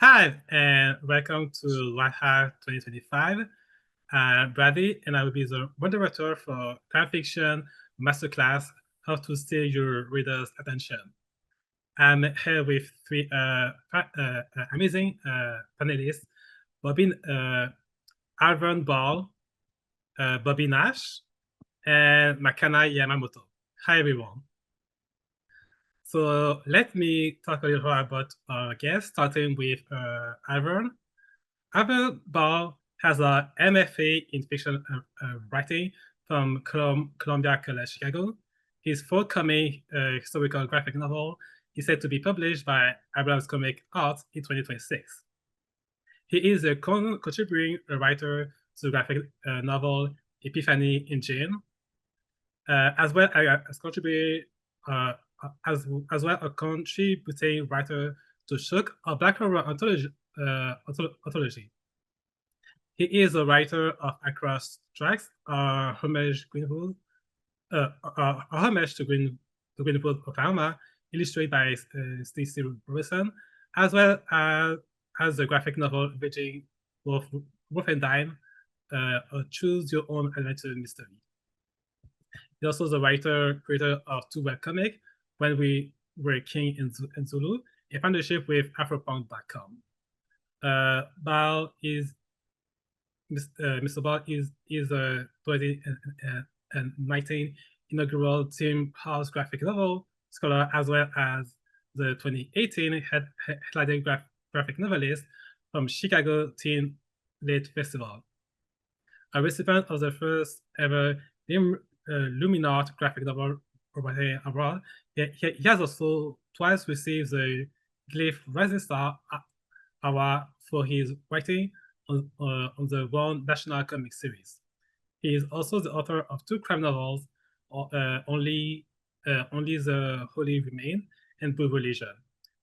Hi, and welcome to writehive 2025. I'm Brady, and I will be the moderator for crime fiction Masterclass, How to Steal Your Reader's Attention. I'm here with three amazing panelists, Alverne Ball, Bobby Nash, and Makana Yamamoto. Hi, everyone. So let me talk a little about our guest, starting with Alverne. Alverne Ball has a MFA in fiction writing from Columbia College Chicago. His forthcoming historical graphic novel is set to be published by Abrams Comic Arts in 2026. He is a contributing writer to the graphic novel Epiphany in Jane, as well as as well a contributing writer to Shook, a Black horror anthology. He is a writer of Across Tracks, homage Greenwood, a homage to Greenwood, Oklahoma, illustrated by Stacey Robertson, as well as the graphic novel Virgin Wolfenstein, a Choose Your Own Adventure mystery. He's also the creator of two webcomics, When We Were King in Zulu, a partnership with Afropunk.com. Ball is Mr. Ball is a 2019 inaugural Team House graphic novel scholar, as well as the 2018 headlining graphic novelist from Chicago Teen Lit Festival. A recipient of the first ever Luminart graphic novel award, he has also twice received the Glyph Rising Star Award for his writing on the One National Comic Series. He is also the author of two crime novels, Only the Holy Remain and Blue Religion.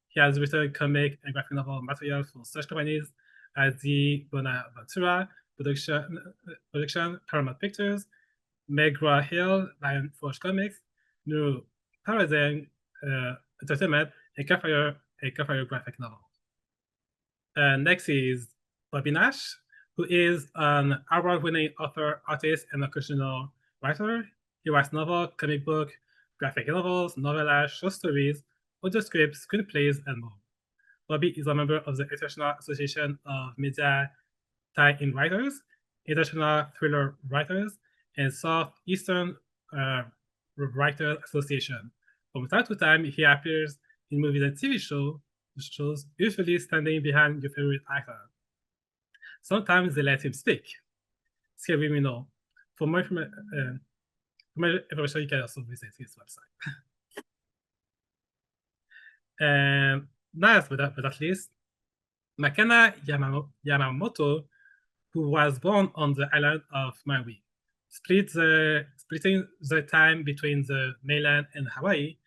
He has written comic and graphic novel material for such companies as the Bonaventura Production, Paramount Pictures, McGraw-Hill, Lion Forge Comics, New Paradigm Entertainment, and Campfire graphic novel. Next is Bobby Nash, who is an award-winning author, artist, and occasional writer. He writes novels, comic book, graphic novels, novellas, short stories, audio scripts, screenplays, and more. Bobby is a member of the International Association of Media Tie-In Writers, International Thriller Writers, and Southeastern Writers Association. From time to time, he appears in movies and TV shows, usually standing behind your favorite actor. Sometimes they let him speak. Scary me know. For more information, you can also visit his website. And last but not least, Makana Yamamoto, who was born on the island of Maui, splitting the time between the mainland and Hawaii.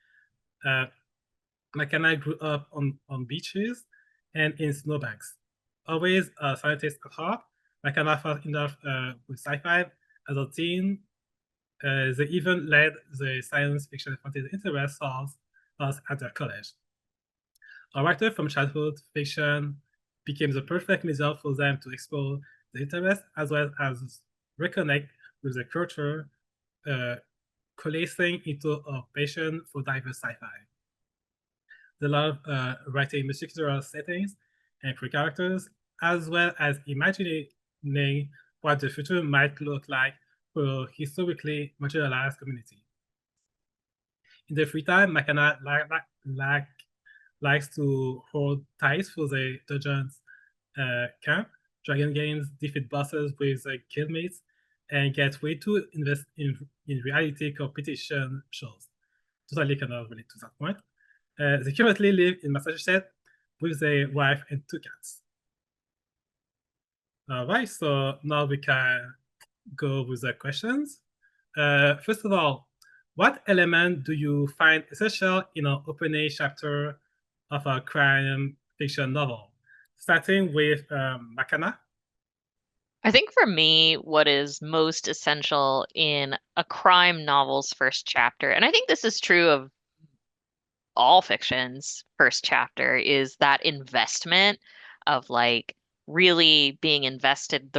Makana grew up on beaches and in snowbanks. Always a scientist at heart, Makana fell in love with sci-fi as a teen. They even led the science fiction and fantasy interest class at their college. A writer from childhood fiction became the perfect medium for them to explore the interest as well as reconnect with the culture, coalescing into a passion for diverse sci-fi. They love writing mysterious settings and queer characters, as well as imagining what the future might look like for a historically marginalized community. In their free time, Makana likes to hold ties for the Dungeons camp, dragon games, defeat bosses with guildmates, and get way to invest in reality competition shows. Totally cannot relate to that point. They currently live in Massachusetts with their wife and two cats. All right, so now we can go with the questions. First of all, what element do you find essential in an opening chapter of a crime fiction novel? Starting with Makana. I think for me, what is most essential in a crime novel's first chapter, and I think this is true of all fiction's first chapter, is that investment. of like really being invested,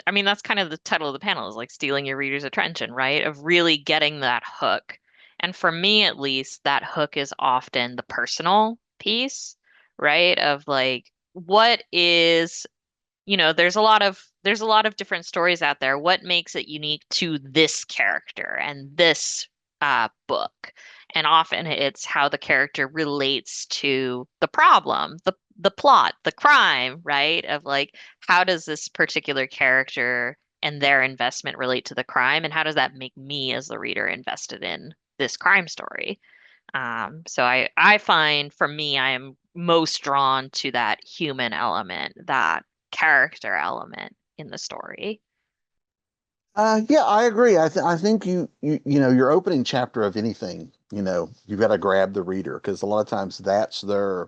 I mean, that's kind of the title of the panel is like stealing your reader's attention, right? Of really getting that hook. And for me, at least, that hook is often the personal piece, right? Of like, what is, there's a lot of different stories out there. What makes it unique to this character and this book? And often it's how the character relates to the problem, the plot, the crime, right? Of like, how does this particular character and their investment relate to the crime, and how does that make me as the reader invested in this crime story? So I find for me, I am most drawn to that human element, that character element in the story. Yeah, I agree. I think your opening chapter of anything, you've got to grab the reader because a lot of times that's their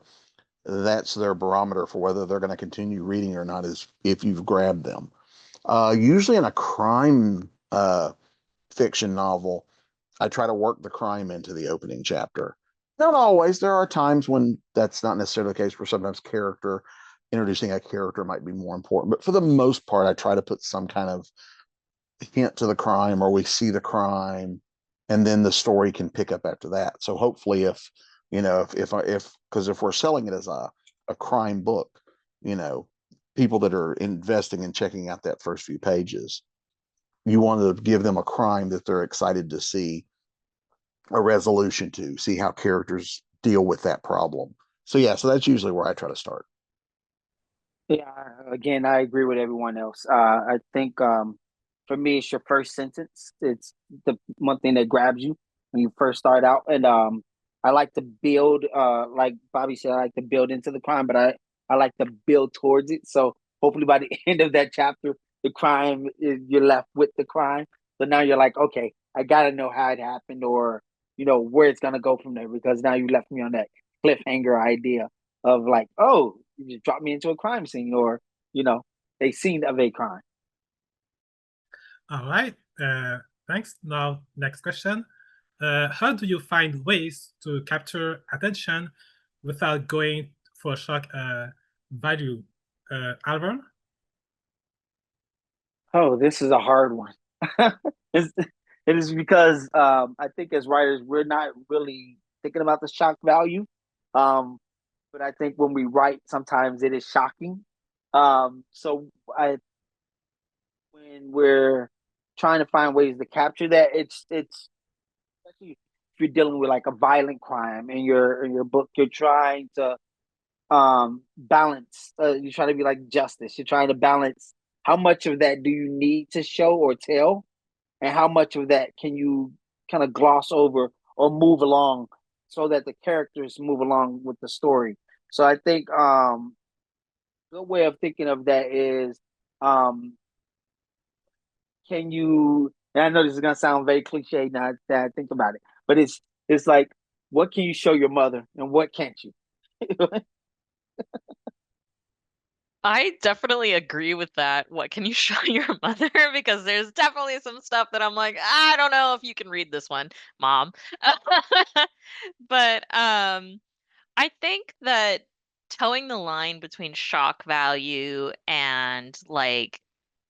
barometer for whether they're going to continue reading or not is if you've grabbed them. Usually in a crime fiction novel, I try to work the crime into the opening chapter. Not always. There are times when that's not necessarily the case, where sometimes introducing a character might be more important. But for the most part, I try to put some kind of hint to the crime or we see the crime and then the story can pick up after that. So hopefully because if we're selling it as a crime book, you know, people that are investing and checking out that first few pages, you want to give them a crime that they're excited to see a resolution to, see how characters deal with that problem. So yeah, so that's usually where I try to start. Yeah, again, I agree with everyone else. I think for me, it's your first sentence. It's the one thing that grabs you when you first start out. And I like to build, like Bobby said, I like to build into the crime, but I like to build towards it. So hopefully by the end of that chapter, the crime is you're left with the crime. So now you're like, okay, I gotta know how it happened or where it's gonna go from there because now you left me on that cliffhanger idea of like, oh, you just dropped me into a crime scene or, a scene of a crime. All right. Thanks. Now, next question. How do you find ways to capture attention without going for shock value? Alverne? Oh, this is a hard one. It's, it is because I think as writers, we're not really thinking about the shock value. Um, but I think when we write, sometimes it is shocking. So when we're trying to find ways to capture that, it's especially if you're dealing with like a violent crime in your book, you're trying to balance. You're trying to be like justice. You're trying to balance how much of that do you need to show or tell, and how much of that can you kind of gloss over or move along so that the characters move along with the story. So I think a good way of thinking of that is um can you, and I know this is gonna sound very cliche now that I think about it, but it's like what can you show your mother and what can't you? I definitely agree with that. What can you show your mother? Because there's definitely some stuff that I'm like, I don't know if you can read this one, mom. But I think that towing the line between shock value and like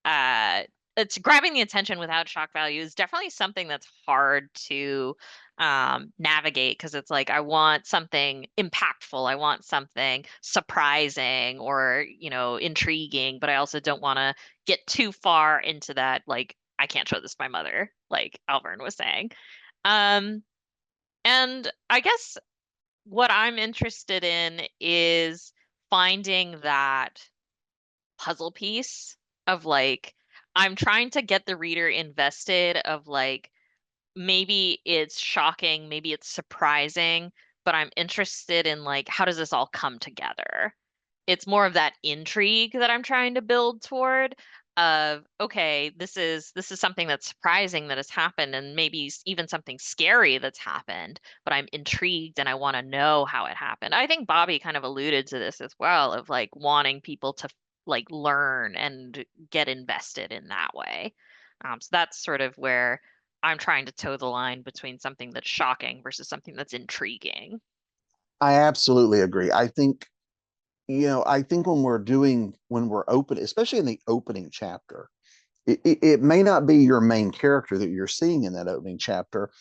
uh it's grabbing the attention without shock value is definitely something that's hard to navigate because it's like I want something impactful, I want something surprising or intriguing, but I also don't want to get too far into that like I can't show this to my mother, like Alverne was saying. um and I guess what I'm interested in is finding that puzzle piece of like I'm trying to get the reader invested of like maybe it's shocking, maybe it's surprising, but I'm interested in like how does this all come together? It's more of that intrigue that I'm trying to build toward of okay, this is something that's surprising that has happened and maybe even something scary that's happened, but I'm intrigued and I want to know how it happened. I think Bobby kind of alluded to this as well of like wanting people to like learn and get invested in that way. So that's sort of where I'm trying to toe the line between something that's shocking versus something that's intriguing. I absolutely agree. I think I think when we're open, especially in the opening chapter, it may not be your main character that you're seeing in that opening chapter,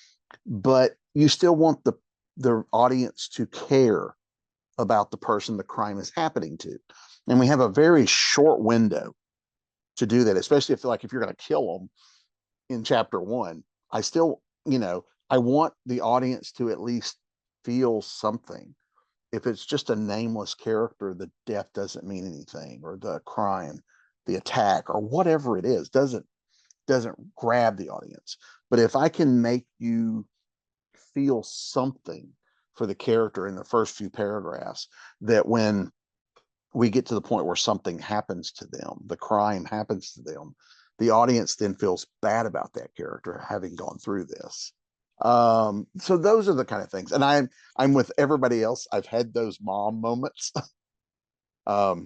but you still want the audience to care about the person the crime is happening to. And we have a very short window to do that, especially if you're going to kill them in chapter one. I still, I want the audience to at least feel something. If it's just a nameless character, the death doesn't mean anything, or the crime, the attack, or whatever it is, doesn't grab the audience. But if I can make you feel something for the character in the first few paragraphs, that when we get to the point where something happens to them, the crime happens to them, the audience then feels bad about that character having gone through this. So those are the kind of things. And I'm with everybody else. I've had those mom moments. Where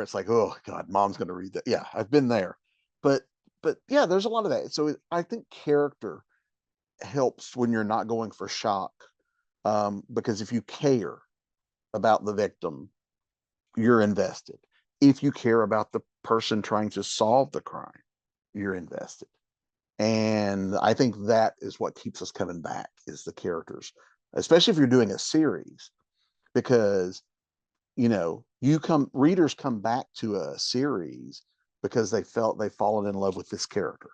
it's like, oh God, mom's going to read that. Yeah, I've been there. But yeah, there's a lot of that. So I think character helps when you're not going for shock. Because if you care about the victim, you're invested. If you care about the person trying to solve the crime, you're invested. And I think that is what keeps us coming back, is the characters, especially if you're doing a series, because readers come back to a series because they felt they've fallen in love with this character.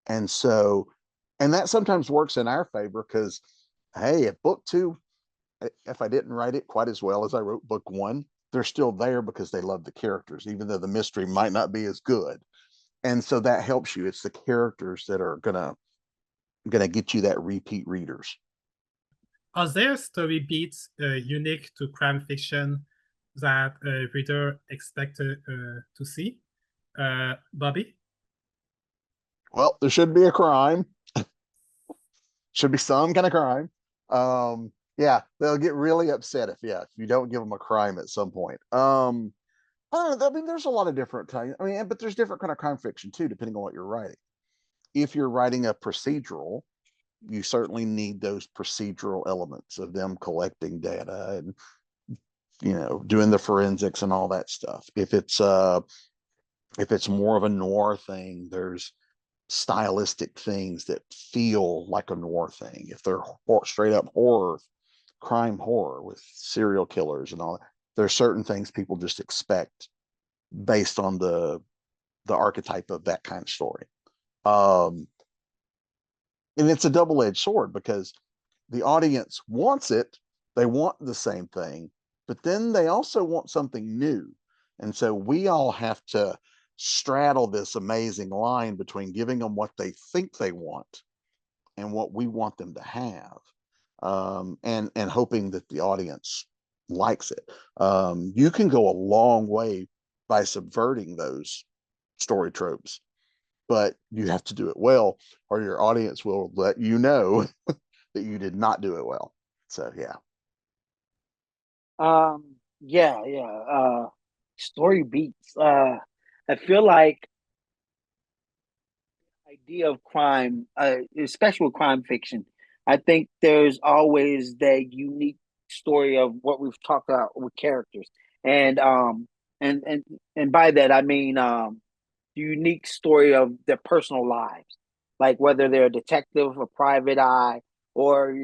And that sometimes works in our favor, because hey, if book two, if I didn't write it quite as well as I wrote book one, they're still there because they love the characters, even though the mystery might not be as good. And so that helps you. It's the characters that are gonna get you that repeat readers. Are there story beats unique to crime fiction that a reader expects to see? Bobby? Well, there should be a crime. Should be some kind of crime. Yeah, they'll get really upset if you don't give them a crime at some point. I don't know. I mean, there's a lot of different kinds. I mean, but there's different kind of crime fiction too, depending on what you're writing. If you're writing a procedural, you certainly need those procedural elements of them collecting data and doing the forensics and all that stuff. If it's more of a noir thing, there's stylistic things that feel like a noir thing. If they're straight up horror, crime horror with serial killers and all that, there's certain things people just expect based on the archetype of that kind of story. And it's a double-edged sword, because the audience wants it. They want the same thing, but then they also want something new. And so we all have to straddle this amazing line between giving them what they think they want and what we want them to have, and hoping that the audience likes it. You can go a long way by subverting those story tropes, but you have to do it well, or your audience will let you know that you did not do it well. So yeah. Story beats. I feel like idea of crime, especially with crime fiction, I think there's always that unique story of what we've talked about with characters, and and and and by that I mean the unique story of their personal lives, like whether they're a detective, a private eye, or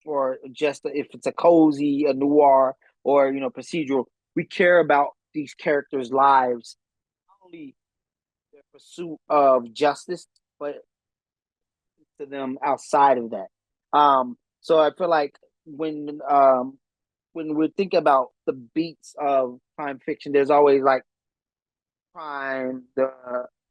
or just if it's a cozy, a noir, or procedural. We care about these characters' lives, not only their pursuit of justice, but to them outside of that. So I feel like when we think about the beats of crime fiction, there's always like crime, the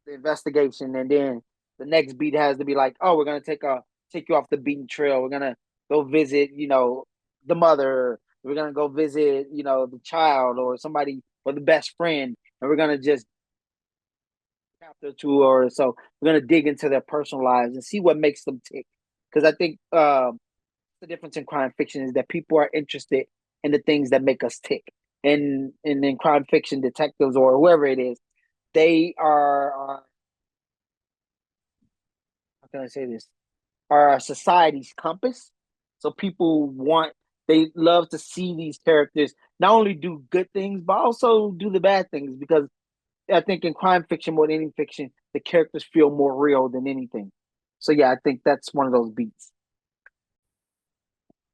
investigation, and then the next beat has to be like, oh, we're gonna take you off the beaten trail. We're gonna go visit, the mother. We're gonna go visit, the child or somebody or the best friend, and we're gonna just chapter two or so. We're gonna dig into their personal lives and see what makes them tick. Because I think the difference in crime fiction is that people are interested in the things that make us tick. And in crime fiction, detectives or whoever it is, they are how can I say this? Are our society's compass. So people want they love to see these characters not only do good things, but also do the bad things. Because I think in crime fiction, more than any fiction, the characters feel more real than anything. So yeah, I think that's one of those beats.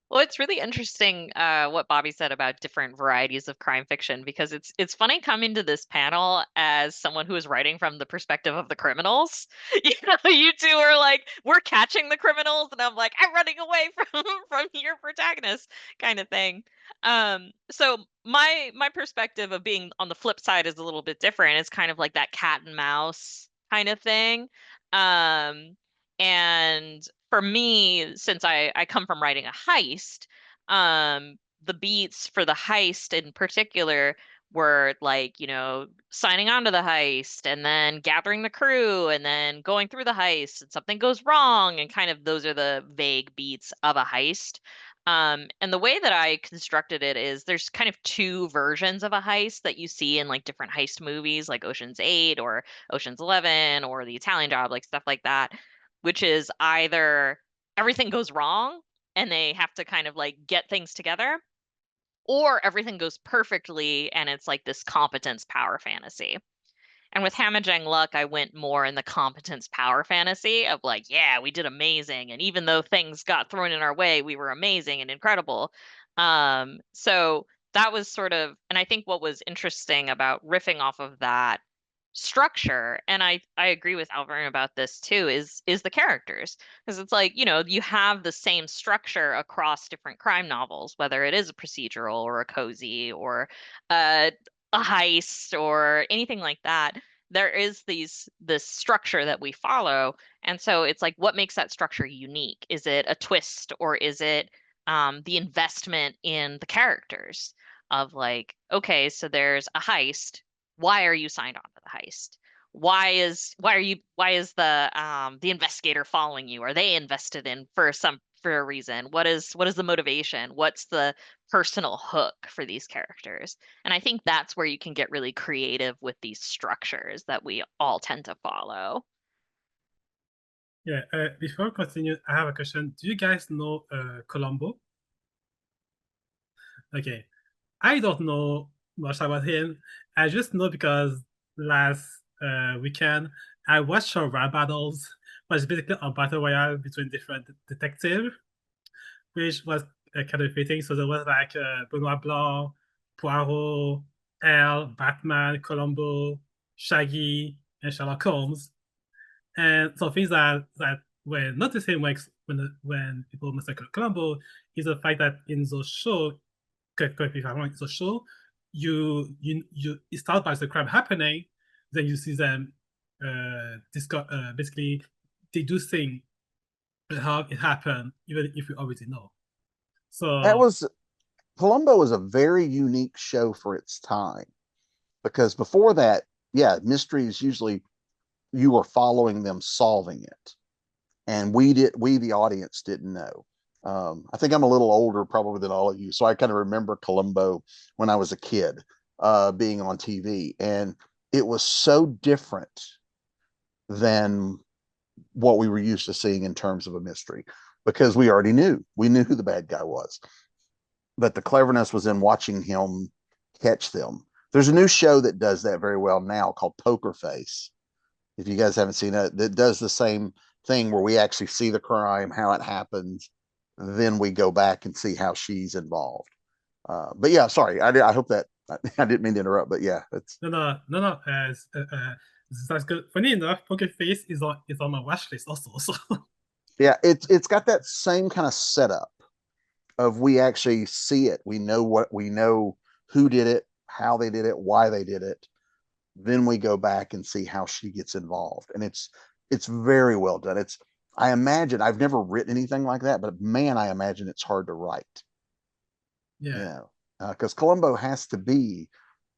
Well, it's really interesting what Bobby said about different varieties of crime fiction because it's funny coming to this panel as someone who is writing from the perspective of the criminals. You two are like, we're catching the criminals, and I'm like, I'm running away from your protagonist, kind of thing. So my perspective of being on the flip side is a little bit different. It's kind of like that cat and mouse kind of thing. And for me, since I come from writing a heist, the beats for the heist in particular were like, signing on to the heist and then gathering the crew and then going through the heist and something goes wrong and kind of those are the vague beats of a heist. And the way that I constructed it is there's kind of two versions of a heist that you see in like different heist movies like Ocean's 8 or Ocean's 11 or The Italian Job, like stuff like that, which is either everything goes wrong and they have to kind of like get things together, or everything goes perfectly and it's like this competence power fantasy. And with Hamajang Luck, I went more in the competence power fantasy of like, yeah, we did amazing. And even though things got thrown in our way, we were amazing and incredible. So that was sort of, and I think what was interesting about riffing off of that structure, and I agree with Alverne about this too, is the characters. Because it's like, you have the same structure across different crime novels, whether it is a procedural or a cozy or a heist or anything like that. There is this structure that we follow, and so it's like, what makes that structure unique? Is it a twist, or is it the investment in the characters of like, okay, so there's a heist. Why are you signed on to the heist? Why is the investigator following you? Are they invested in for a reason? What is the motivation? What's the personal hook for these characters? And I think that's where you can get really creative with these structures that we all tend to follow. Yeah, before we continue, I have a question. Do you guys know Columbo? Okay. I don't know much about him. I just know because last weekend I watched some rap battles, which is basically a battle royale between different detectives, which was kind of fitting. So there was like Benoit Blanc, Poirot, L, Batman, Columbo, Shaggy, and Sherlock Holmes. And so things that were not the same when people massacre Columbo is the fact that in the show, correct me if I'm wrong, the show, it starts by the crime happening, then you see them basically they do things how it happened, even if you already know. So Columbo was a very unique show for its time, because before that, yeah, mysteries usually you were following them solving it, and we the audience didn't know. I think I'm a little older probably than all of you, so I kind of remember Columbo when I was a kid, being on TV, and it was so different than what we were used to seeing in terms of a mystery, because we knew who the bad guy was, but the cleverness was in watching him catch them. There's a new show that does that very well now called Poker Face. If you guys haven't seen it, that does the same thing where we actually see the crime, how it happens, then we go back and see how she's involved. But yeah, sorry, I hope that I didn't mean to interrupt, but yeah, it's no. That's good. Funny enough, Poker Face is on my watch list also. So yeah, it's got that same kind of setup of we actually see it, we know who did it, how they did it, why they did it. Then we go back and see how she gets involved, and it's very well done. I imagine, I've never written anything like that, but man, I imagine it's hard to write. yeah. Because Columbo has to be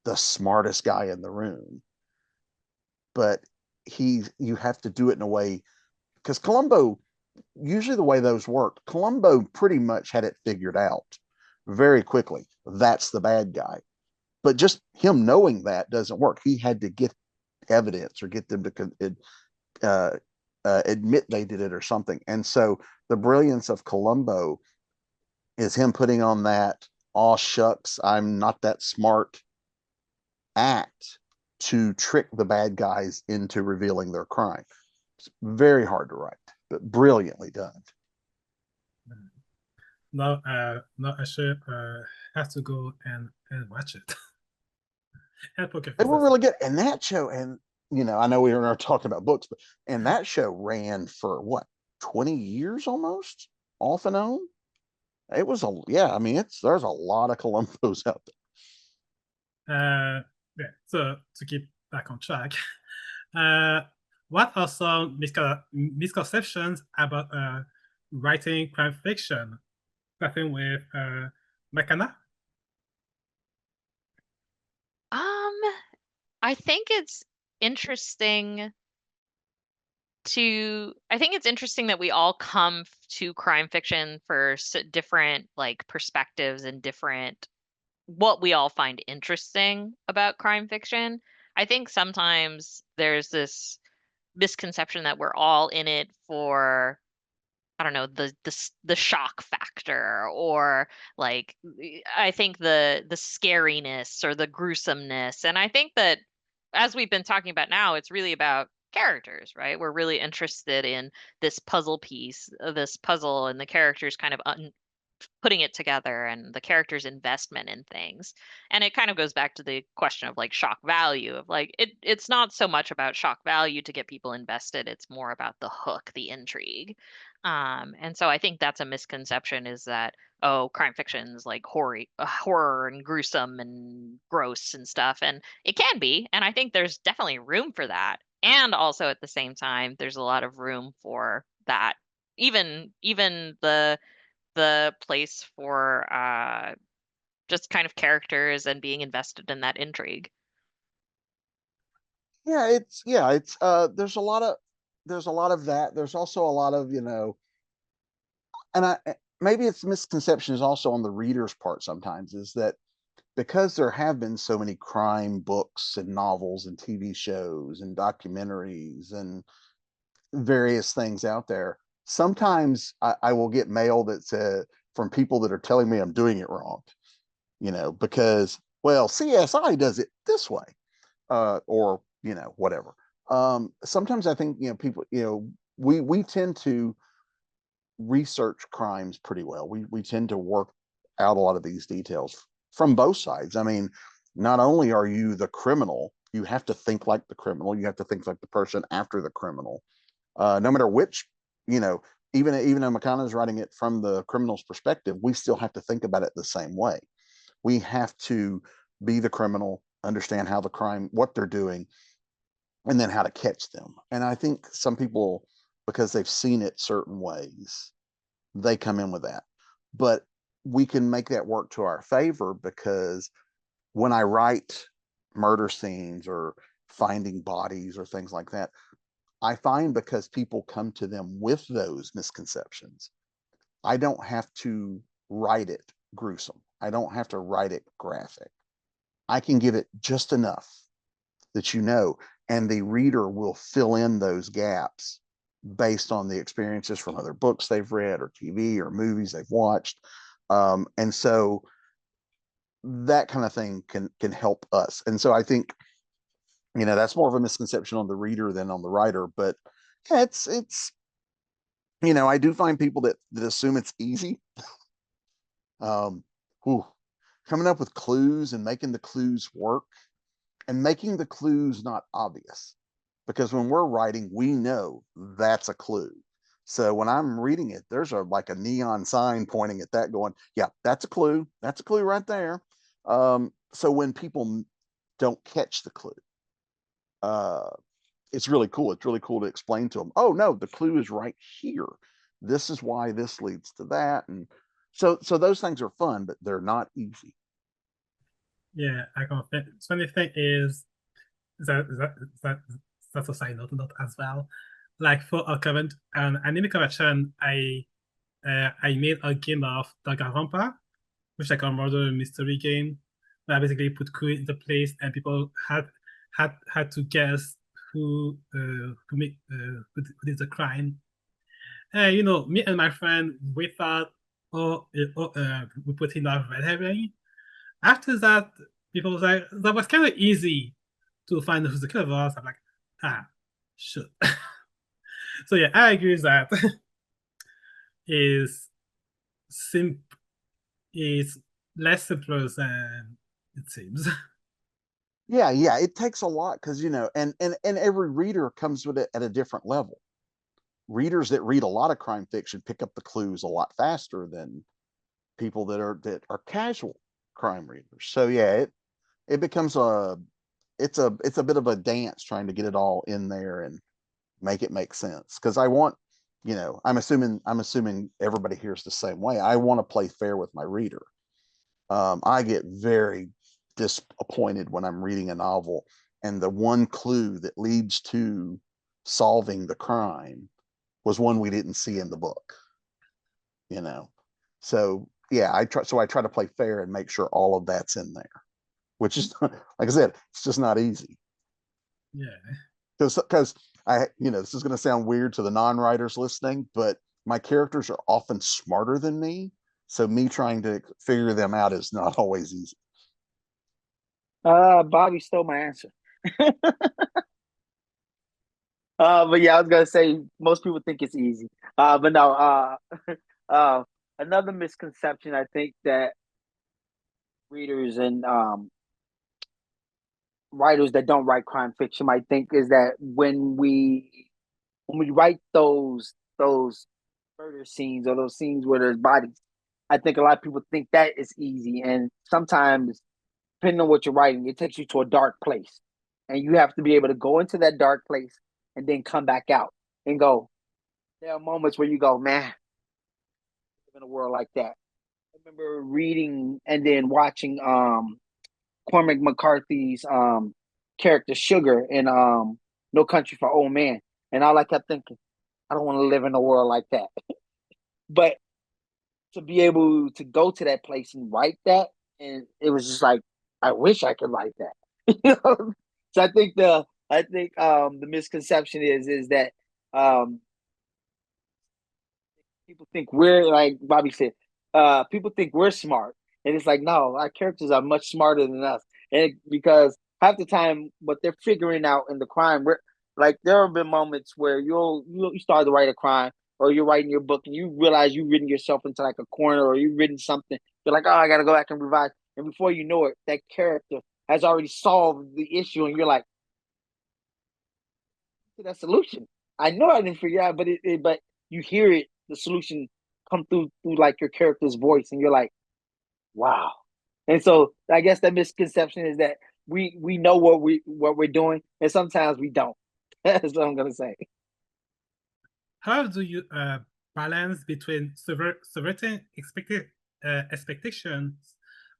the smartest guy in the room, but you have to do it in a way, because Columbo, usually the way those worked, Columbo pretty much had it figured out very quickly. That's the bad guy. But just him knowing that doesn't work. He had to get evidence or get them to admit they did it or something. And so the brilliance of Columbo is him putting on that "aw shucks, I'm not that smart" act to trick the bad guys into revealing their crime. It's very hard to write, but brilliantly done. Now, I should have to go and watch it. And Poker They Face were as really well. good. And that show, and I know we were talking about books, but and that show ran for what, 20 years almost, off and on. It was I mean, there's a lot of Columbos out there. Yeah, so to keep back on track, what are some misconceptions about writing crime fiction? Starting with Makana. I think it's interesting that we all come to crime fiction for different like perspectives and different what we all find interesting about crime fiction. I think sometimes there's this misconception that we're all in it for, I don't know, the shock factor, or like I think the scariness or the gruesomeness. And I think that as we've been talking about now, it's really about characters, right? We're really interested in this puzzle piece, this puzzle, and the characters kind of putting it together and the character's investment in things. And it kind of goes back to the question of like shock value of like it's not so much about shock value to get people invested, it's more about the hook, the intrigue. And so I think that's a misconception, is that, oh, crime fiction's like horror and gruesome and gross and stuff, and it can be, and I think there's definitely room for that. And also at the same time, there's a lot of room for that, even the place for just kind of characters and being invested in that intrigue. It's there's a lot of that. There's also a lot of, and maybe it's misconception is also on the reader's part sometimes, is that because there have been so many crime books and novels and TV shows and documentaries and various things out there, sometimes I will get mail that's from people that are telling me I'm doing it wrong, because, well, CSI does it this way, or, whatever. Sometimes I think, people, we tend to research crimes pretty well. We tend to work out a lot of these details from both sides. I mean, not only are you the criminal, you have to think like the criminal, you have to think like the person after the criminal. No matter which, even though Makana is writing it from the criminal's perspective, we still have to think about it the same way. We have to be the criminal, understand how the crime, what they're doing, and then how to catch them. And I think some people, because they've seen it certain ways, they come in with that. But we can make that work to our favor, because when I write murder scenes or finding bodies or things like that, I find because people come to them with those misconceptions, I don't have to write it gruesome. I don't have to write it graphic. I can give it just enough that, and the reader will fill in those gaps based on the experiences from other books they've read or TV or movies they've watched. And so that kind of thing can help us. And so I think, that's more of a misconception on the reader than on the writer. But yeah, it's I do find people that assume it's easy. Whew, coming up with clues and making the clues work and making the clues not obvious, because when we're writing, we know that's a clue. So when I'm reading it, there's like a neon sign pointing at that going, yeah, that's a clue. That's a clue right there. So when people don't catch the clue, it's really cool. It's really cool to explain to them, oh no, the clue is right here. This is why this leads to that. And so those things are fun, but they're not easy. Yeah, I confess. Funny thing is that's a side note as well. Like for our current anime collection, I made a game of Danganronpa, which is like a murder mystery game, where I basically put clue into place and people had to guess who did the crime. Me and my friend, we thought we put in our red herring. After that, people was like, that was kind of easy to find who the killer was. I'm like, shit. So yeah, I agree that is is less simpler than it seems. Yeah, it takes a lot because and every reader comes with it at a different level. Readers that read a lot of crime fiction pick up the clues a lot faster than people that are casual crime readers. So yeah, it becomes it's a bit of a dance trying to get it all in there and make it make sense. Because I want, I'm assuming everybody here's the same way. I want to play fair with my reader. I get very disappointed when I'm reading a novel and the one clue that leads to solving the crime was one we didn't see in the book. So yeah, I try to play fair and make sure all of that's in there, which is like I said, it's just not easy. Yeah, because this is going to sound weird to the non-writers listening, but my characters are often smarter than me, so me trying to figure them out is not always easy. Bobby stole my answer. But yeah, I was gonna say most people think it's easy. But no. Another misconception I think that readers and writers that don't write crime fiction might think is that when we write those murder scenes or those scenes where there's bodies, I think a lot of people think that is easy, and sometimes depending on what you're writing, it takes you to a dark place, and you have to be able to go into that dark place and then come back out and go. There are moments where you go, man, in a world like that. I remember reading and then watching Cormac McCarthy's character Sugar in No Country for Old Men, and all I kept thinking, I don't want to live in a world like that. But to be able to go to that place and write that, and it was just like, I wish I could write that. So I think the misconception is that people think we're, like Bobby said, people think we're smart, and it's like, no, our characters are much smarter than us, and because half the time what they're figuring out in the crime, like there have been moments where you start to write a crime or you're writing your book and you realize you've written yourself into like a corner or you've written something. You're like, oh, I got to go back and revise, and before you know it, that character has already solved the issue, and you're like, that solution. I know I didn't figure it out, but you hear it, the solution come through like your character's voice, and you're like, wow. And so I guess the misconception is that we know what we're doing, and sometimes we don't. That's what I'm gonna say. How do you balance between subverting expectations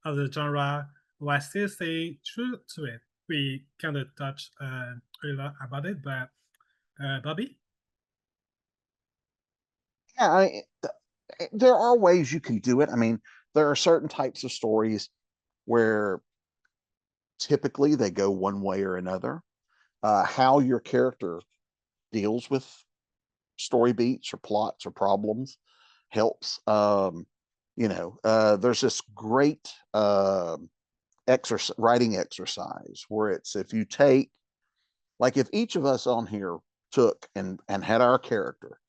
of the genre while still staying true to it? We kind of touched a lot about it, but Bobby? Yeah, there are ways you can do it. I mean, there are certain types of stories where typically they go one way or another. How your character deals with story beats or plots or problems helps. There's this great writing exercise where it's if you take, like if each of us on here took and had our character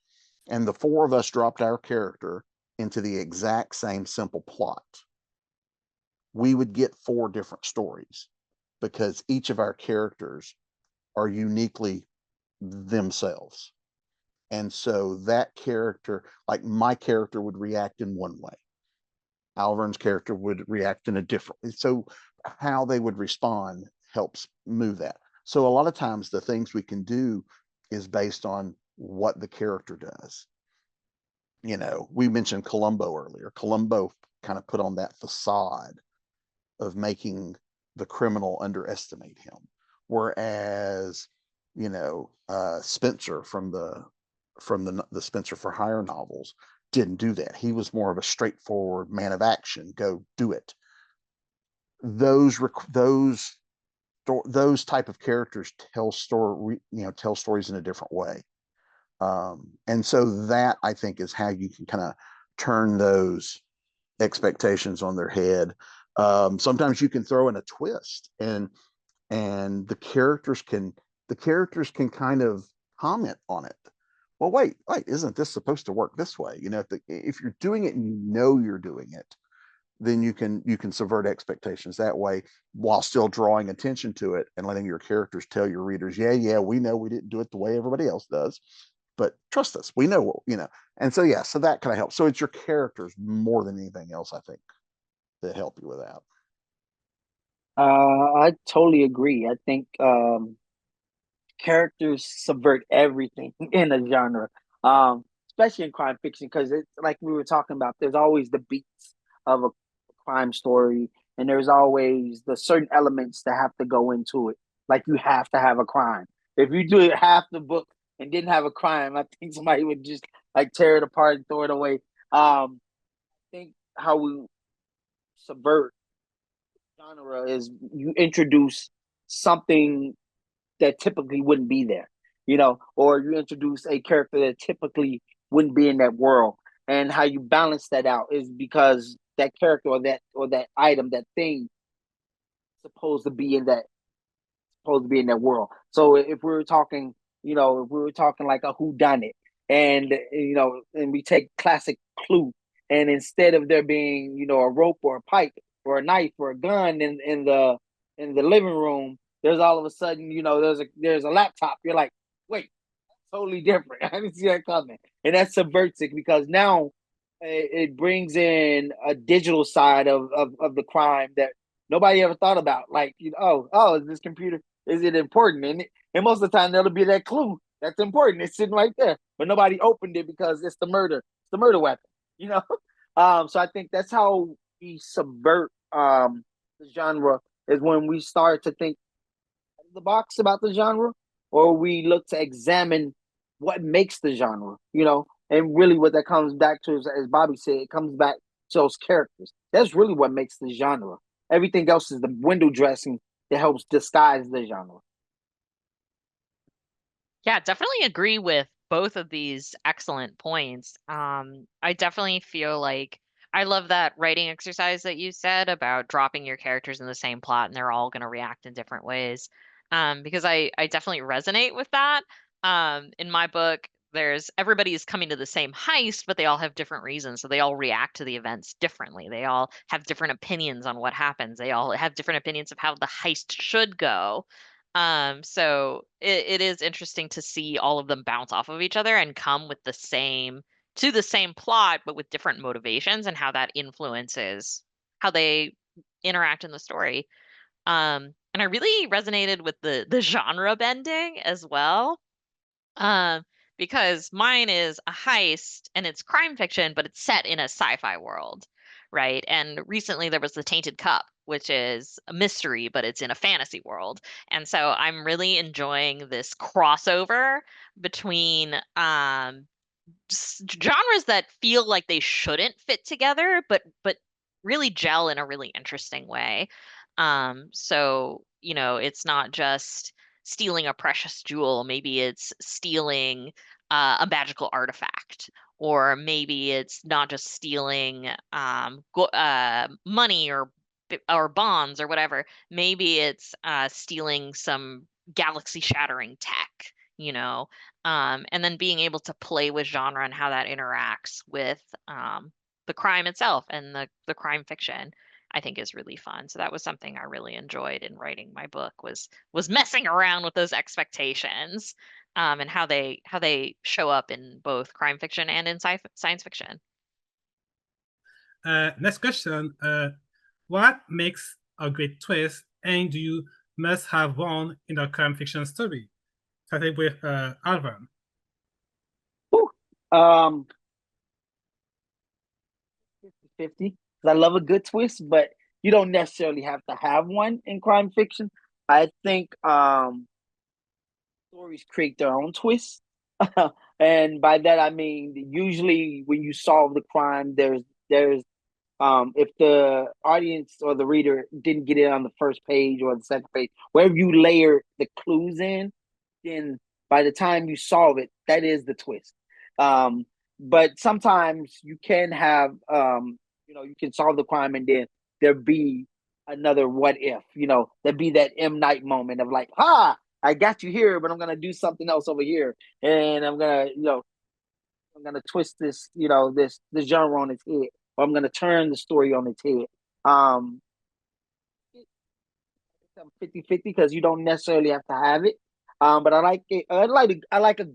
and the four of us dropped our character into the exact same simple plot, we would get four different stories because each of our characters are uniquely themselves. And so that character, like my character would react in one way. Alverne's character would react in a different way. So how they would respond helps move that. So a lot of times the things we can do is based on what the character does. We mentioned Columbo earlier. Columbo kind of put on that facade of making the criminal underestimate him. Whereas, Spencer from the Spencer for Hire novels didn't do that. He was more of a straightforward man of action. Go do it. Those type of characters tell stories in a different way. And so that I think is how you can kind of turn those expectations on their head. Sometimes you can throw in a twist, and the characters can kind of comment on it. Well, wait, isn't this supposed to work this way? If you're doing it and you're doing it, then you can subvert expectations that way while still drawing attention to it and letting your characters tell your readers, yeah, we know we didn't do it the way everybody else does, but trust us, we know what. And so so that kind of helps. So it's your characters more than anything else, I think, that help you with that. I totally agree. I think characters subvert everything in a genre, especially in crime fiction, because it's like we were talking about. There's always the beats of a crime story, and there's always the certain elements that have to go into it. Like you have to have a crime. If you do half the book and didn't have a crime, I think somebody would just like tear it apart and throw it away. I think how we subvert genre is you introduce something that typically wouldn't be there, or you introduce a character that typically wouldn't be in that world. And how you balance that out is because that character or that item, that thing, supposed to be in that world. So if we were talking, like a who done it, and and we take classic Clue, and instead of there being a rope or a pipe or a knife or a gun in the living room, there's all of a sudden there's a laptop. You're like, wait, totally different. I didn't see that coming, and that subverts it because now it brings in a digital side of the crime that nobody ever thought about. Like, is this computer, is it important? And most of the time that'll be that clue that's important. It's sitting right there, but nobody opened it because it's the murder weapon. So I think that's how we subvert the genre, is when we start to think out of the box about the genre, or we look to examine what makes the genre. And really what that comes back to is, as Bobby said, it comes back to those characters. That's really what makes the genre. Everything else is the window dressing that helps disguise the genre. Yeah, definitely agree with both of these excellent points. I definitely feel like I love that writing exercise that you said about dropping your characters in the same plot and they're all going to react in different ways. Because I definitely resonate with that. In my book, everybody is coming to the same heist, but they all have different reasons. So they all react to the events differently. They all have different opinions on what happens. They all have different opinions of how the heist should go. So it is interesting to see all of them bounce off of each other and come with the same plot, but with different motivations and how that influences how they interact in the story. And I really resonated with the genre bending as well. Um, because mine is a heist and it's crime fiction, but it's set in a sci-fi world, right? And recently there was The Tainted Cup, which is a mystery, but it's in a fantasy world. And so I'm really enjoying this crossover between genres that feel like they shouldn't fit together, but really gel in a really interesting way. So it's not just stealing a precious jewel. Maybe it's stealing a magical artifact, or maybe it's not just stealing money or bonds or whatever. Maybe it's stealing some galaxy-shattering tech. And then being able to play with genre and how that interacts with the crime itself and the crime fiction, I think is really fun. So that was something I really enjoyed in writing my book, was messing around with those expectations, and how they show up in both crime fiction and in science fiction. Next question. What makes a great twist, and do you must have one in a crime fiction story? Starting with Alverne. Um, 50-50. I love a good twist, but you don't necessarily have to have one in crime fiction. I think stories create their own twists. And by that I mean, usually when you solve the crime, there's if the audience or the reader didn't get it on the first page or the second page, wherever you layer the clues in, then by the time you solve it, that is the twist. but sometimes you can have, you can solve the crime and then there be another what if, there be that M. Night moment of like, I got you here, but I'm gonna do something else over here, and I'm gonna twist this, this genre on its head, or I'm gonna turn the story on its head. 50-50 because you don't necessarily have to have it. But I like it. I like a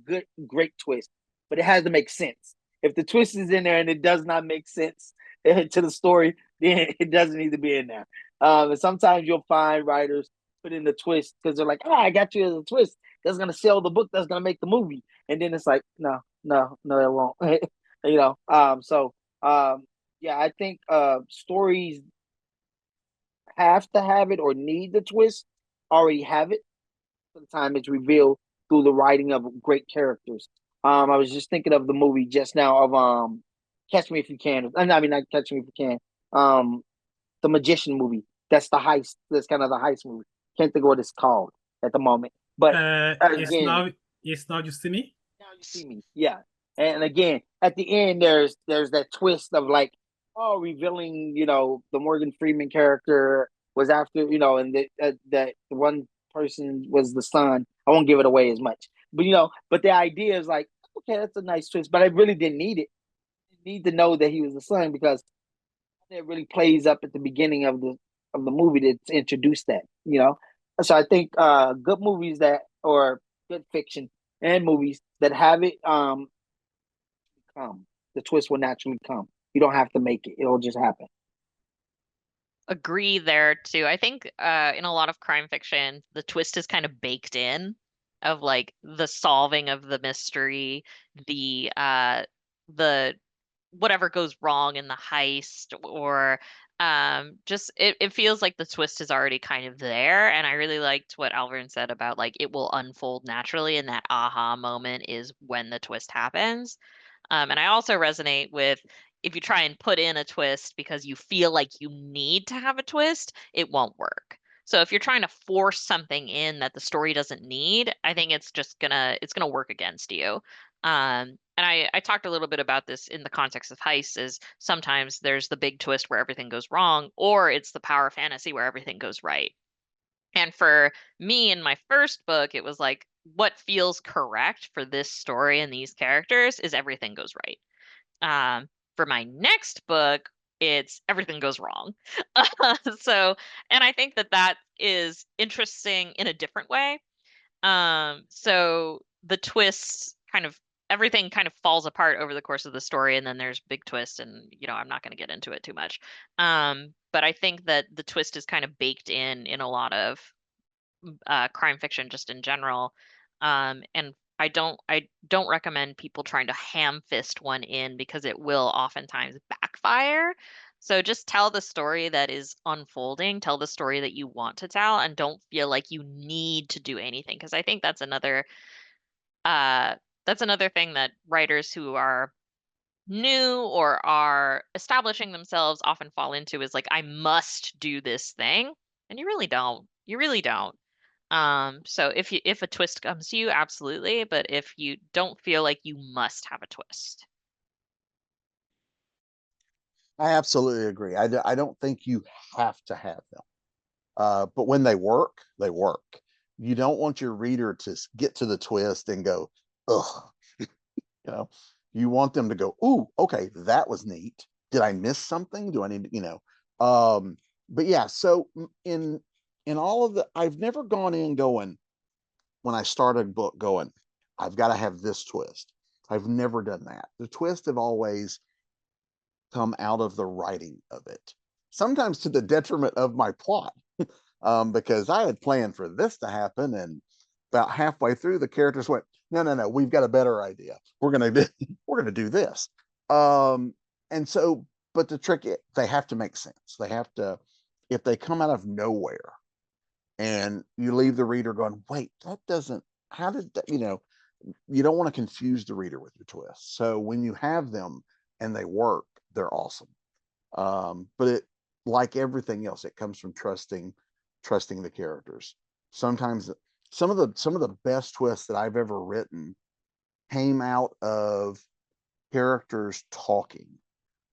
great twist, but it has to make sense. If the twist is in there and it does not make sense to the story, then it doesn't need to be in there. And sometimes you'll find writers put in the twist because they're like, I got you as a twist. That's gonna sell the book. That's gonna make the movie. And then it's like, no, it won't. Yeah, I think stories have to have it or need the twist already have it by the time it's revealed through the writing of great characters. I was just thinking of the movie just now of Catch Me If You Can. I mean, not Catch Me If You Can. The Magician movie. That's the heist. That's kind of the heist movie. Can't think of what it's called at the moment. But again, it's now you see me. Now You See Me. Yeah. And again, at the end, there's that twist of like, revealing, the Morgan Freeman character was after, and that one person was the son. I won't give it away as much, but but the idea is like, okay, that's a nice twist, but I really didn't need it. I need to know that he was the son because it really plays up at the beginning of the movie to introduce that. So I think good movies or good fiction and movies that have it come. The twist will naturally come. You don't have to make it. It'll just happen. Agree there too. I think in a lot of crime fiction, the twist is kind of baked in of like the solving of the mystery, the whatever goes wrong in the heist, or just it feels like the twist is already kind of there. And I really liked what Alverne said about like it will unfold naturally, and that aha moment is when the twist happens. And I also resonate with if you try and put in a twist because you feel like you need to have a twist, it won't work. So if you're trying to force something in that the story doesn't need, I think it's gonna work against you. And I talked a little bit about this in the context of heists is sometimes there's the big twist where everything goes wrong, or it's the power fantasy where everything goes right. And for me in my first book, it was like what feels correct for this story and these characters is everything goes right. For my next book, it's everything goes wrong. So, and I think that that is interesting in a different way. So the twists kind of everything kind of falls apart over the course of the story, and then there's big twist, and I'm not going to get into it too much. But I think that the twist is kind of baked in a lot of crime fiction just in general. And I don't recommend people trying to ham fist one in because it will oftentimes backfire. So just tell the story that is unfolding, tell the story that you want to tell, and don't feel like you need to do anything. Because I think that's another thing that writers who are new or are establishing themselves often fall into is like, I must do this thing. And you really don't. You really don't. So if a twist comes to you, absolutely, but if you don't feel like you must have a twist. I absolutely agree. I don't think you have to have them. But when they work, they work. You don't want your reader to get to the twist and go, ugh. You know, you want them to go, ooh, okay, that was neat. Did I miss something? Do I need to, but yeah, so in all of I've never gone in going, when I start a book going, I've got to have this twist. I've never done that. The twists have always come out of the writing of it, sometimes to the detriment of my plot, because I had planned for this to happen, and about halfway through, the characters went, no, we've got a better idea. We're gonna do this. And so, but the trick, they have to make sense. They have to, if they come out of nowhere, and you leave the reader going, wait, that doesn't. How did that? You don't want to confuse the reader with your twists. So when you have them and they work, they're awesome. But it, like everything else, it comes from trusting the characters. Sometimes some of the best twists that I've ever written came out of characters talking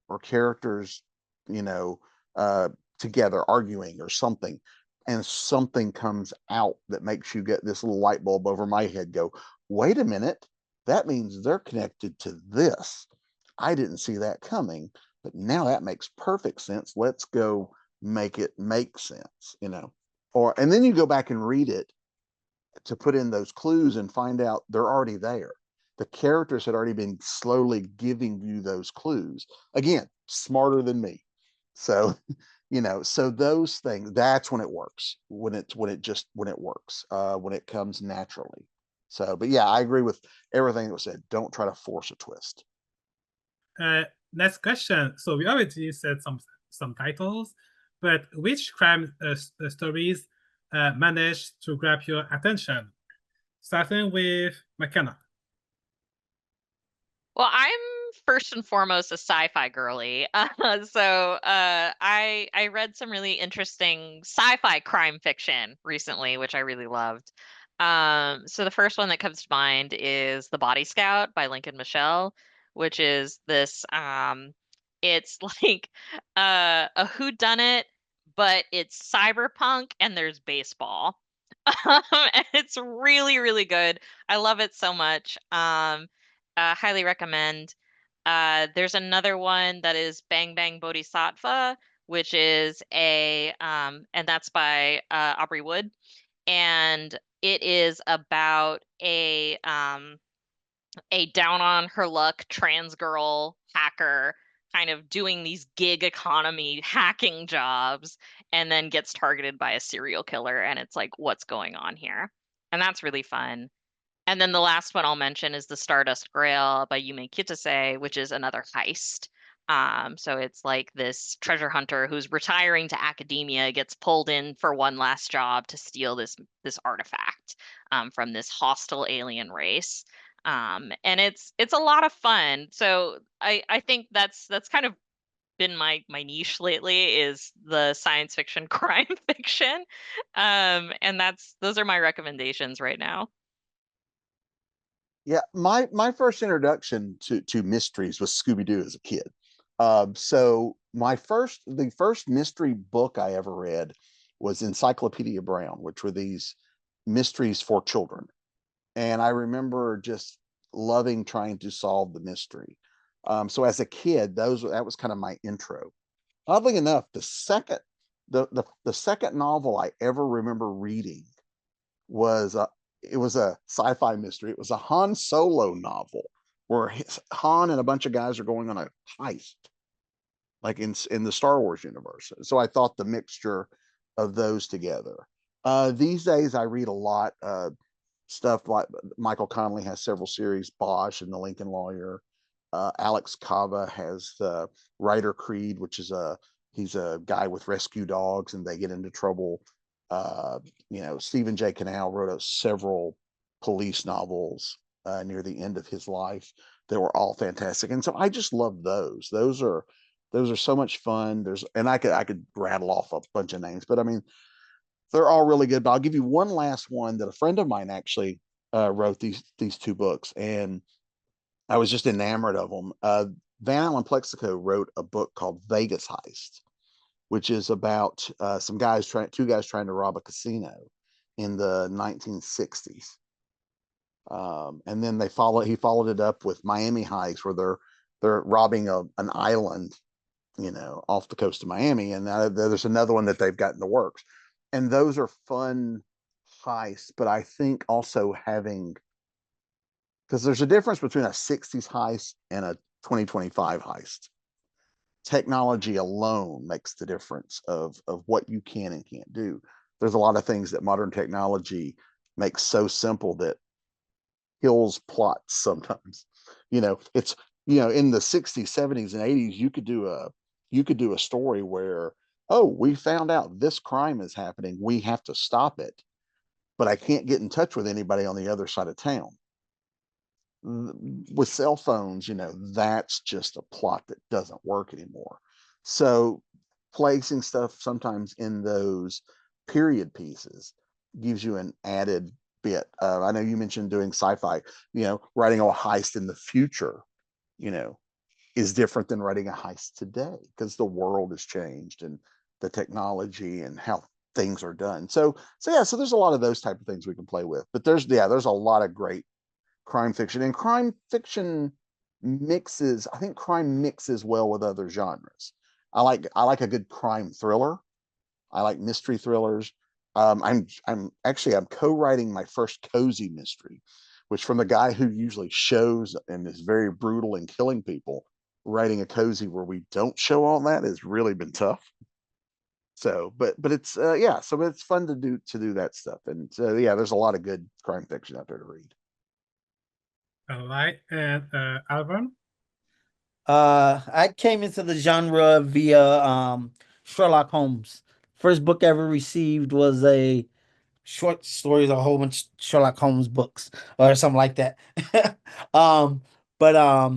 or characters, together arguing or something, and something comes out that makes you get this little light bulb over my head go, wait a minute, that means they're connected to this. I didn't see that coming, but now that makes perfect sense. Let's go make it make sense, and then you go back and read it to put in those clues and find out they're already there. The characters had already been slowly giving you those clues. Again, smarter than me. So, so those things, that's when it works. When it works, when it comes naturally. So, but yeah, I agree with everything that was said. Don't try to force a twist. Next question. So we already said some titles, but which crime stories managed to grab your attention? Starting with Makana. Well, I'm first and foremost a sci-fi girly. I read some really interesting sci-fi crime fiction recently, which I really loved. So the first one that comes to mind is The Body Scout by Lincoln Michelle, which is this it's like a whodunit, but it's cyberpunk and there's baseball. And it's really, really good. I love it so much. Highly recommend. There's another one that is Bang Bang Bodhisattva, which is and that's by Aubrey Wood, and it is about a down on her luck trans girl hacker kind of doing these gig economy hacking jobs and then gets targeted by a serial killer, and it's like, what's going on here? And that's really fun. And then the last one I'll mention is The Stardust Grail by Yume Kitase, which is another heist. So it's like this treasure hunter who's retiring to academia gets pulled in for one last job to steal this artifact from this hostile alien race. And it's a lot of fun. So I think that's kind of been my niche lately, is the science fiction crime fiction. And those are my recommendations right now. Yeah, my first introduction to mysteries was Scooby-Doo as a kid. So the first mystery book I ever read was Encyclopedia Brown, which were these mysteries for children. And I remember just loving trying to solve the mystery. So as a kid, that was kind of my intro. Oddly enough, the second novel I ever remember reading was it was a sci-fi mystery. It was a Han Solo novel where Han and a bunch of guys are going on a heist, like in the Star Wars universe. So I thought the mixture of those together. These days I read a lot stuff like Michael Connelly has several series, Bosch and the Lincoln Lawyer. Alex Cava has the Writer Creed, which is he's a guy with rescue dogs and they get into trouble. Stephen J. Cannell wrote several police novels near the end of his life that were all fantastic, and so I just love those. Those are so much fun. And I could rattle off a bunch of names, but I mean they're all really good. But I'll give you one last one that a friend of mine actually wrote these two books, and I was just enamored of them. Van Allen Plexico wrote a book called Vegas Heist, which is about two guys trying to rob a casino in the 1960s. And then he followed it up with Miami Heist, where they're robbing an island, off the coast of Miami. And there's another one that they've got in the works. And those are fun heists, but I think also because there's a difference between a 60s heist and a 2025 heist. Technology alone makes the difference of what you can and can't do. There's a lot of things that modern technology makes so simple that kills plots sometimes. It's in the 60s, 70s, and 80s, you could do a story where, oh, we found out this crime is happening, we have to stop it, but I can't get in touch with anybody on the other side of town. With cell phones, that's just a plot that doesn't work anymore. So placing stuff sometimes in those period pieces gives you an added bit. I know you mentioned doing sci-fi, writing a heist in the future, is different than writing a heist today, because the world has changed and the technology and how things are done. So there's a lot of those type of things we can play with. But there's a lot of great crime fiction, and crime fiction I think crime mixes well with other genres. I like a good crime thriller. I like mystery thrillers. I'm co-writing my first cozy mystery, which, from the guy who usually shows and is very brutal and killing people, writing a cozy where we don't show all that has really been tough. So, but it's so it's fun to do that stuff. And so there's a lot of good crime fiction out there to read. All right, and Alverne? I came into the genre via Sherlock Holmes. First book I ever received was a short stories, a whole bunch of Sherlock Holmes books or something like that. um, but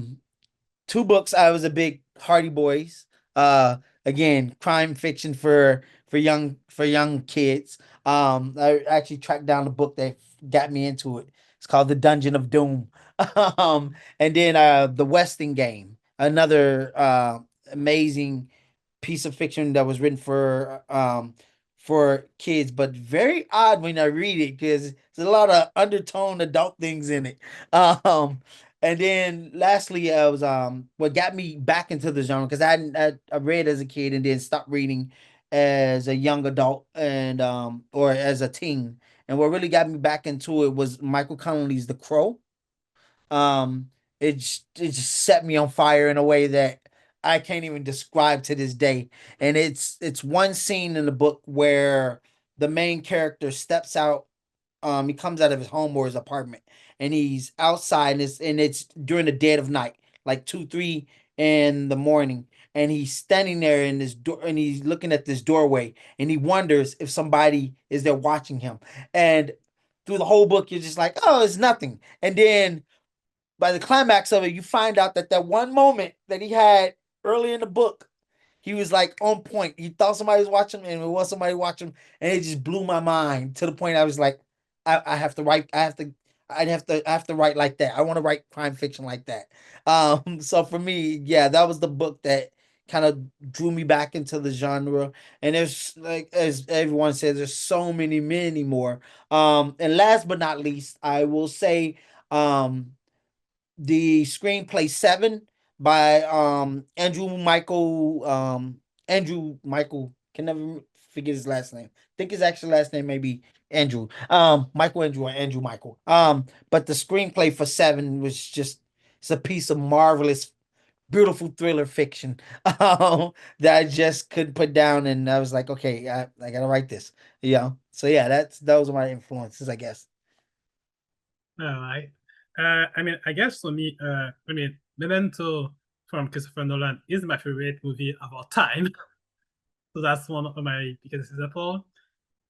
two books I was a big Hardy Boys. Again, crime fiction for young kids. I actually tracked down the book that got me into it. It's called The Dungeon of Doom. And then The Westing Game, another amazing piece of fiction that was written for kids, but very odd when I read it because there's a lot of undertone adult things in it. And then lastly, was what got me back into the genre, because I read as a kid and then stopped reading as a young adult and or as a teen. And what really got me back into it was Michael Connelly's The Crow. Um, it just set me on fire in a way that I can't even describe to this day. And it's one scene in the book where the main character steps out. He comes out of his home or his apartment, and he's outside, and it's during the dead of night, like 2, 3 in the morning, and he's standing there in this door, and he's looking at this doorway, and he wonders if somebody is there watching him. And through the whole book, you're just like, oh, it's nothing. And then by the climax of it, you find out that that one moment that he had early in the book, he was like on point. He thought somebody was watching him, and it was somebody watching him, and it just blew my mind to the point I was like, I have to write. I have to write like that. I want to write crime fiction like that. So for me, yeah, that was the book that kind of drew me back into the genre. And there's, like as everyone says, there's so many more. And last but not least, I will say, the screenplay Seven by Andrew Michael, can never forget his last name. I think his actual last name may be Andrew. Michael Andrew or Andrew Michael. But the screenplay for Seven was just, it's a piece of marvelous, beautiful thriller fiction that I just couldn't put down, and I was like, okay, I gotta write this. So yeah, those are my influences, I guess. All right. I mean, I guess for me, Memento from Christopher Nolan is my favorite movie of all time. So that's one of my biggest examples.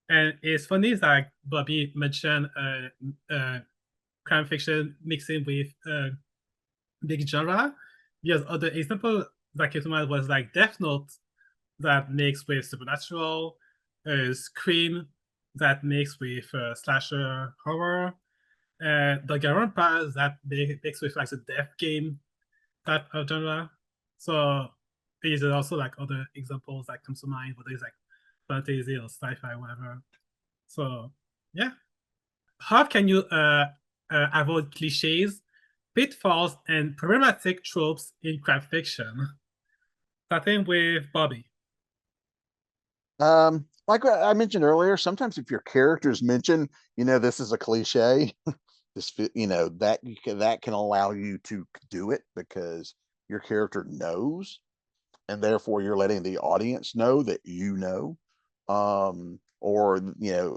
And it's funny that Bobby mentioned crime fiction mixing with big genre, because other example that came to mind was like Death Note that makes with supernatural, Scream that makes with slasher horror, the Garampas that makes with like the death game type of genre. So these are also like other examples that comes to mind, whether it's like fantasy or sci-fi, whatever. So yeah, how can you avoid cliches, pitfalls, and problematic tropes in crime fiction? Starting with Bobby. Like I mentioned earlier, sometimes if your characters mention, this is a cliche, that can allow you to do it because your character knows, and therefore you're letting the audience know that or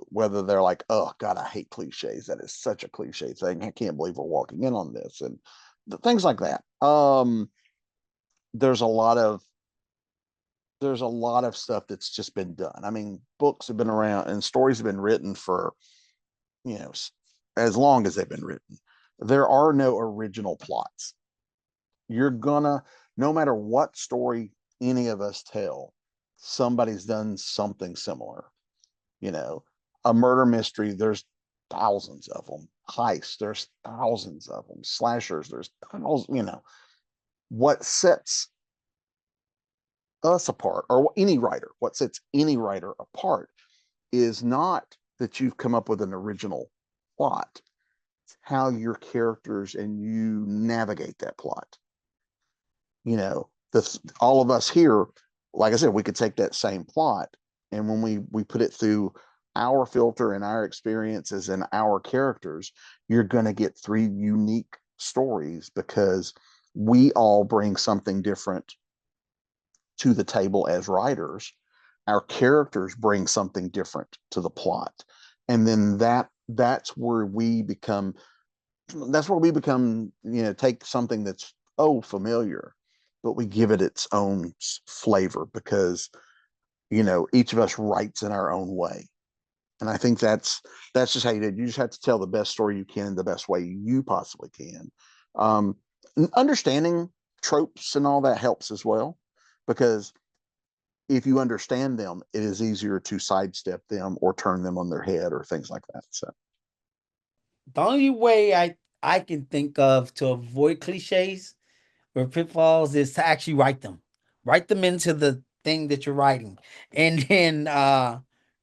whether they're like, oh god, I hate cliches, that is such a cliche thing, I can't believe we're walking in on this, and things like that. There's a lot of stuff that's just been done. I mean, books have been around and stories have been written for as long as they've been written. There are no original plots. You're gonna, no matter what story any of us tell, somebody's done something similar. A murder mystery, there's thousands of them. Heists, there's thousands of them. Slashers, there's thousands. what sets us apart, or any writer, what sets any writer apart, is not that you've come up with an original plot. It's how your characters and you navigate that plot. You know, all of us here, like I said, we could take that same plot, and when we put it through our filter and our experiences and our characters, you're going to get 3 unique stories, because we all bring something different to the table as writers. Our characters bring something different to the plot, and then that's where we become, take something that's familiar, but we give it its own flavor, because each of us writes in our own way. And I think that's just how you do it. You just have to tell the best story you can, the best way you possibly can. um, Understanding tropes and all that helps as well, because if you understand them, it is easier to sidestep them or turn them on their head or things like that. So The only way I can think of to avoid cliches or pitfalls is to actually write them. Write them into the thing that you're writing, and then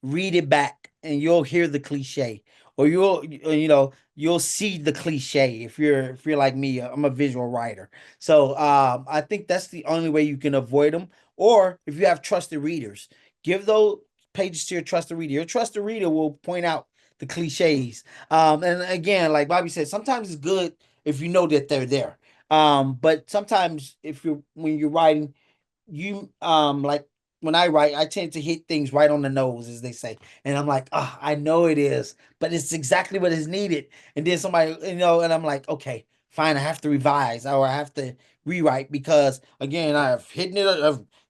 read it back, and you'll hear the cliche, or you'll see the cliche. If you're like me, I'm a visual writer, so I think that's the only way you can avoid them. Or if you have trusted readers, give those pages to your trusted reader. Your trusted reader will point out the cliches. And again, like Bobby said, sometimes it's good if you know that they're there. But sometimes when you're writing, you like when I write, I tend to hit things right on the nose, as they say. And I'm like, oh, I know it is, but it's exactly what is needed. And then somebody, and I'm like, okay, fine, I have to revise, or I have to rewrite, because again, I've hidden it,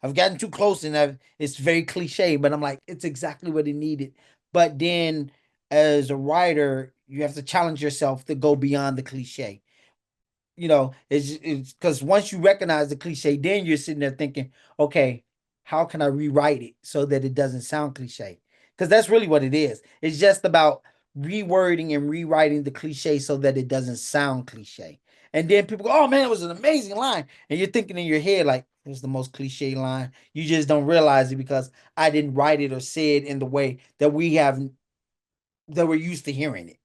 I've gotten too close, and it's very cliche, but I'm like, it's exactly what it needed. But then as a writer, you have to challenge yourself to go beyond the cliche. It's because once you recognize the cliche, then you're sitting there thinking, okay, how can I rewrite it so that it doesn't sound cliche? Because that's really what it is. It's just about rewording and rewriting the cliche so that it doesn't sound cliche. And then people go, oh man, it was an amazing line. And you're thinking in your head, like, it was the most cliche line. You just don't realize it because I didn't write it or say it in the way that we're used to hearing it.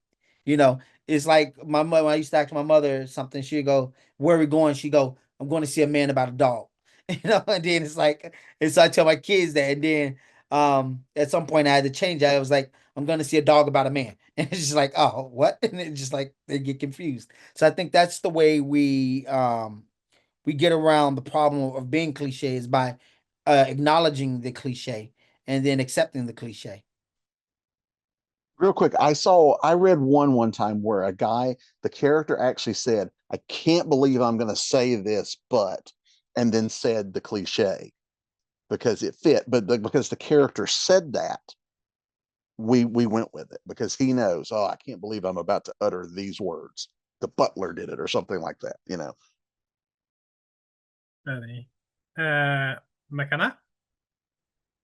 You know, it's like my mother. I used to ask my mother something. She'd go, "Where are we going?" She go, "I'm going to see a man about a dog." And then it's like, and so I tell my kids that, and then at some point I had to change that. I was like, "I'm going to see a dog about a man," and it's just like, "Oh, what?" And it's just like they get confused. So I think that's the way we get around the problem of being cliche, is by acknowledging the cliche and then accepting the cliche. real quick, I read one time where the character actually said, "I can't believe I'm going to say this, but," and then said the cliche because it fit. But because the character said that, we went with it, because he knows, oh, I can't believe I'm about to utter these words. The butler did it, or something like that. Really. Makana?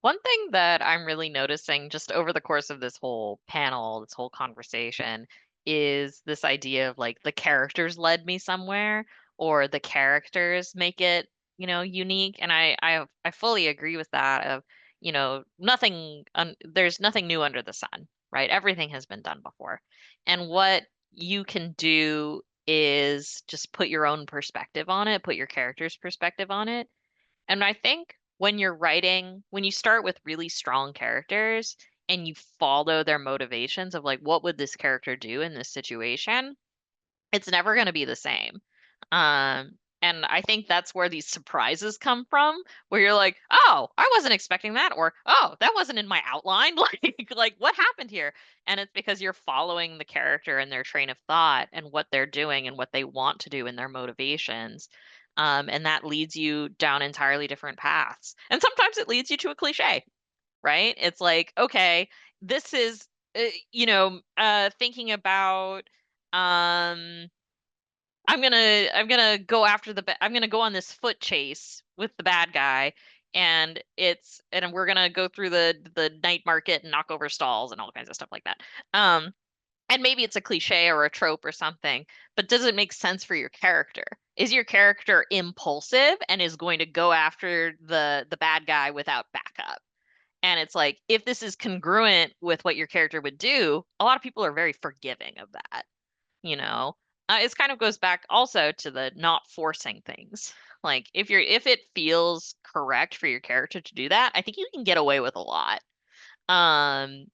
One thing that I'm really noticing just over the course of this whole panel, this whole conversation, is this idea of like the characters led me somewhere, or the characters make it, unique. And I fully agree with that. Of, there's nothing new under the sun, right? Everything has been done before. And what you can do is just put your own perspective on it, put your character's perspective on it. And I think when you're writing, when you start with really strong characters and you follow their motivations of like, what would this character do in this situation? It's never going to be the same. And I think that's where these surprises come from, where you're like, oh, I wasn't expecting that, or oh, that wasn't in my outline. Like what happened here? And it's because you're following the character and their train of thought and what they're doing and what they want to do and their motivations. And that leads you down entirely different paths. And sometimes it leads you to a cliche, right? It's like, okay, this is, thinking about, um, I'm gonna go after I'm gonna go on this foot chase with the bad guy, and we're gonna go through the night market and knock over stalls and all kinds of stuff like that. And maybe it's a cliche or a trope or something, but does it make sense for your character? Is your character impulsive and is going to go after the bad guy without backup? And it's like, if this is congruent with what your character would do, a lot of people are very forgiving of that. It kind of goes back also to the not forcing things. Like if it feels correct for your character to do that, I think you can get away with a lot. And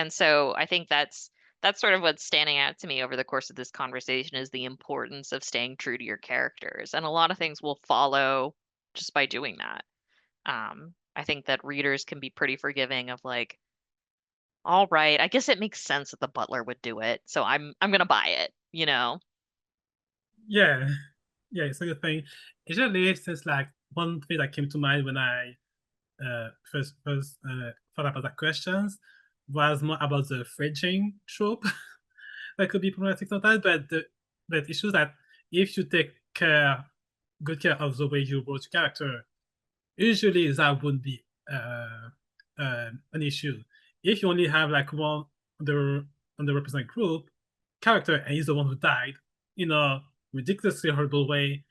so I think that's sort of what's standing out to me over the course of this conversation is the importance of staying true to your characters. And a lot of things will follow just by doing that. I think that readers can be pretty forgiving of like, all right, I guess it makes sense that the butler would do it, so I'm gonna buy it, Yeah, yeah, it's a good thing. Usually, since like one thing that came to mind when I first thought about the questions was more about the fridging trope that could be problematic sometimes, but the issue is that if you take good care of the way you wrote your character, usually that wouldn't be an issue. If you only have like one underrepresented group character and he's the one who died in a ridiculously horrible way,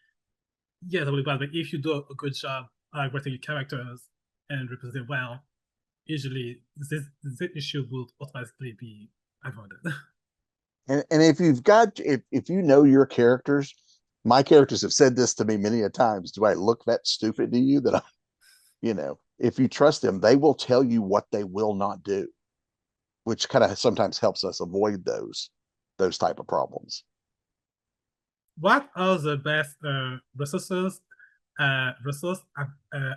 yeah, that would be bad. But if you do a good job writing your characters and represent them well, usually this issue will automatically be avoided. And if you've got if you know your characters, my characters have said this to me many a times. Do I look that stupid to you that I, if you trust them, they will tell you what they will not do, which kind of sometimes helps us avoid those type of problems. What are the best resources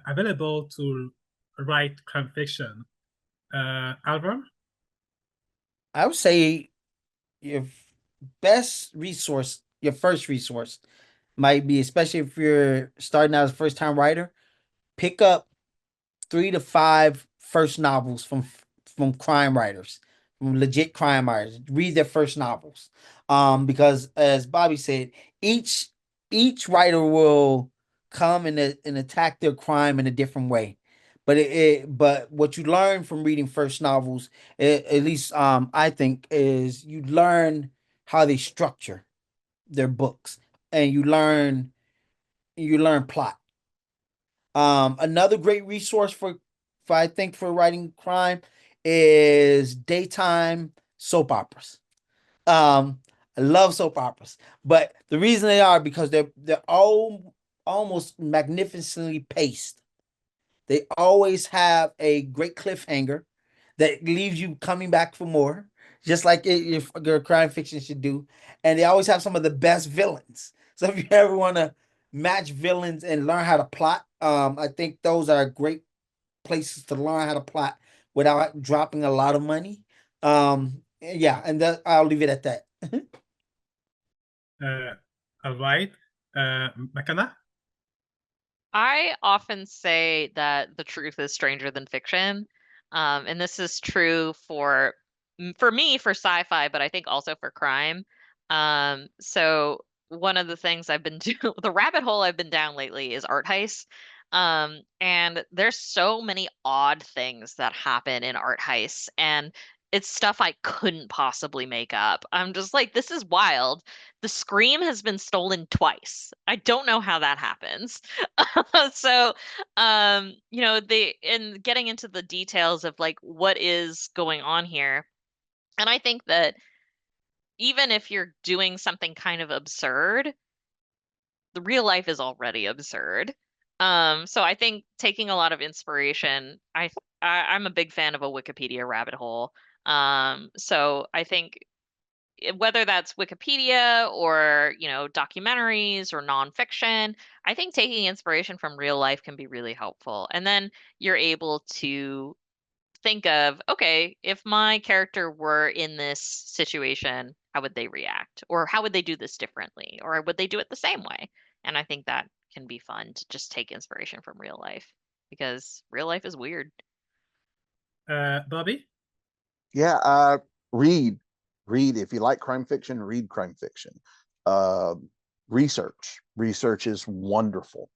available to write crime fiction? Alverne? I would say your best resource, your first resource, might be, especially if you're starting out as a first time writer, pick up 3 to 5 first novels from crime writers, from legit crime writers. Read their first novels, because as Bobby said, each writer will come and attack their crime in a different way. But what you learn from reading first novels, at least I think, is you learn how they structure their books, and you learn plot. Another great resource for I think for writing crime is daytime soap operas. I love soap operas, but the reason they are because they're all almost magnificently paced. They always have a great cliffhanger that leaves you coming back for more, just like your crime fiction should do. And they always have some of the best villains. So if you ever want to match villains and learn how to plot, I think those are great places to learn how to plot without dropping a lot of money. Yeah, and I'll leave it at that. All right. Makana? I often say that the truth is stranger than fiction. And this is true for me, for sci-fi, but I think also for crime. So one of the things I've been doing, the rabbit hole I've been down lately is art heists. And there's so many odd things that happen in art heists, and it's stuff I couldn't possibly make up. I'm just like, this is wild. The Scream has been stolen twice. I don't know how that happens. So, they in getting into the details of like what is going on here. And I think that even if you're doing something kind of absurd, the real life is already absurd. So I think taking a lot of inspiration, I'm a big fan of a Wikipedia rabbit hole. So I think whether that's Wikipedia or, documentaries or nonfiction, I think taking inspiration from real life can be really helpful. And then you're able to think of, okay, if my character were in this situation, how would they react? Or how would they do this differently? Or would they do it the same way? And I think that can be fun to just take inspiration from real life because real life is weird. Bobby? Yeah, read if you like crime fiction, read crime fiction. Uh, research is wonderful.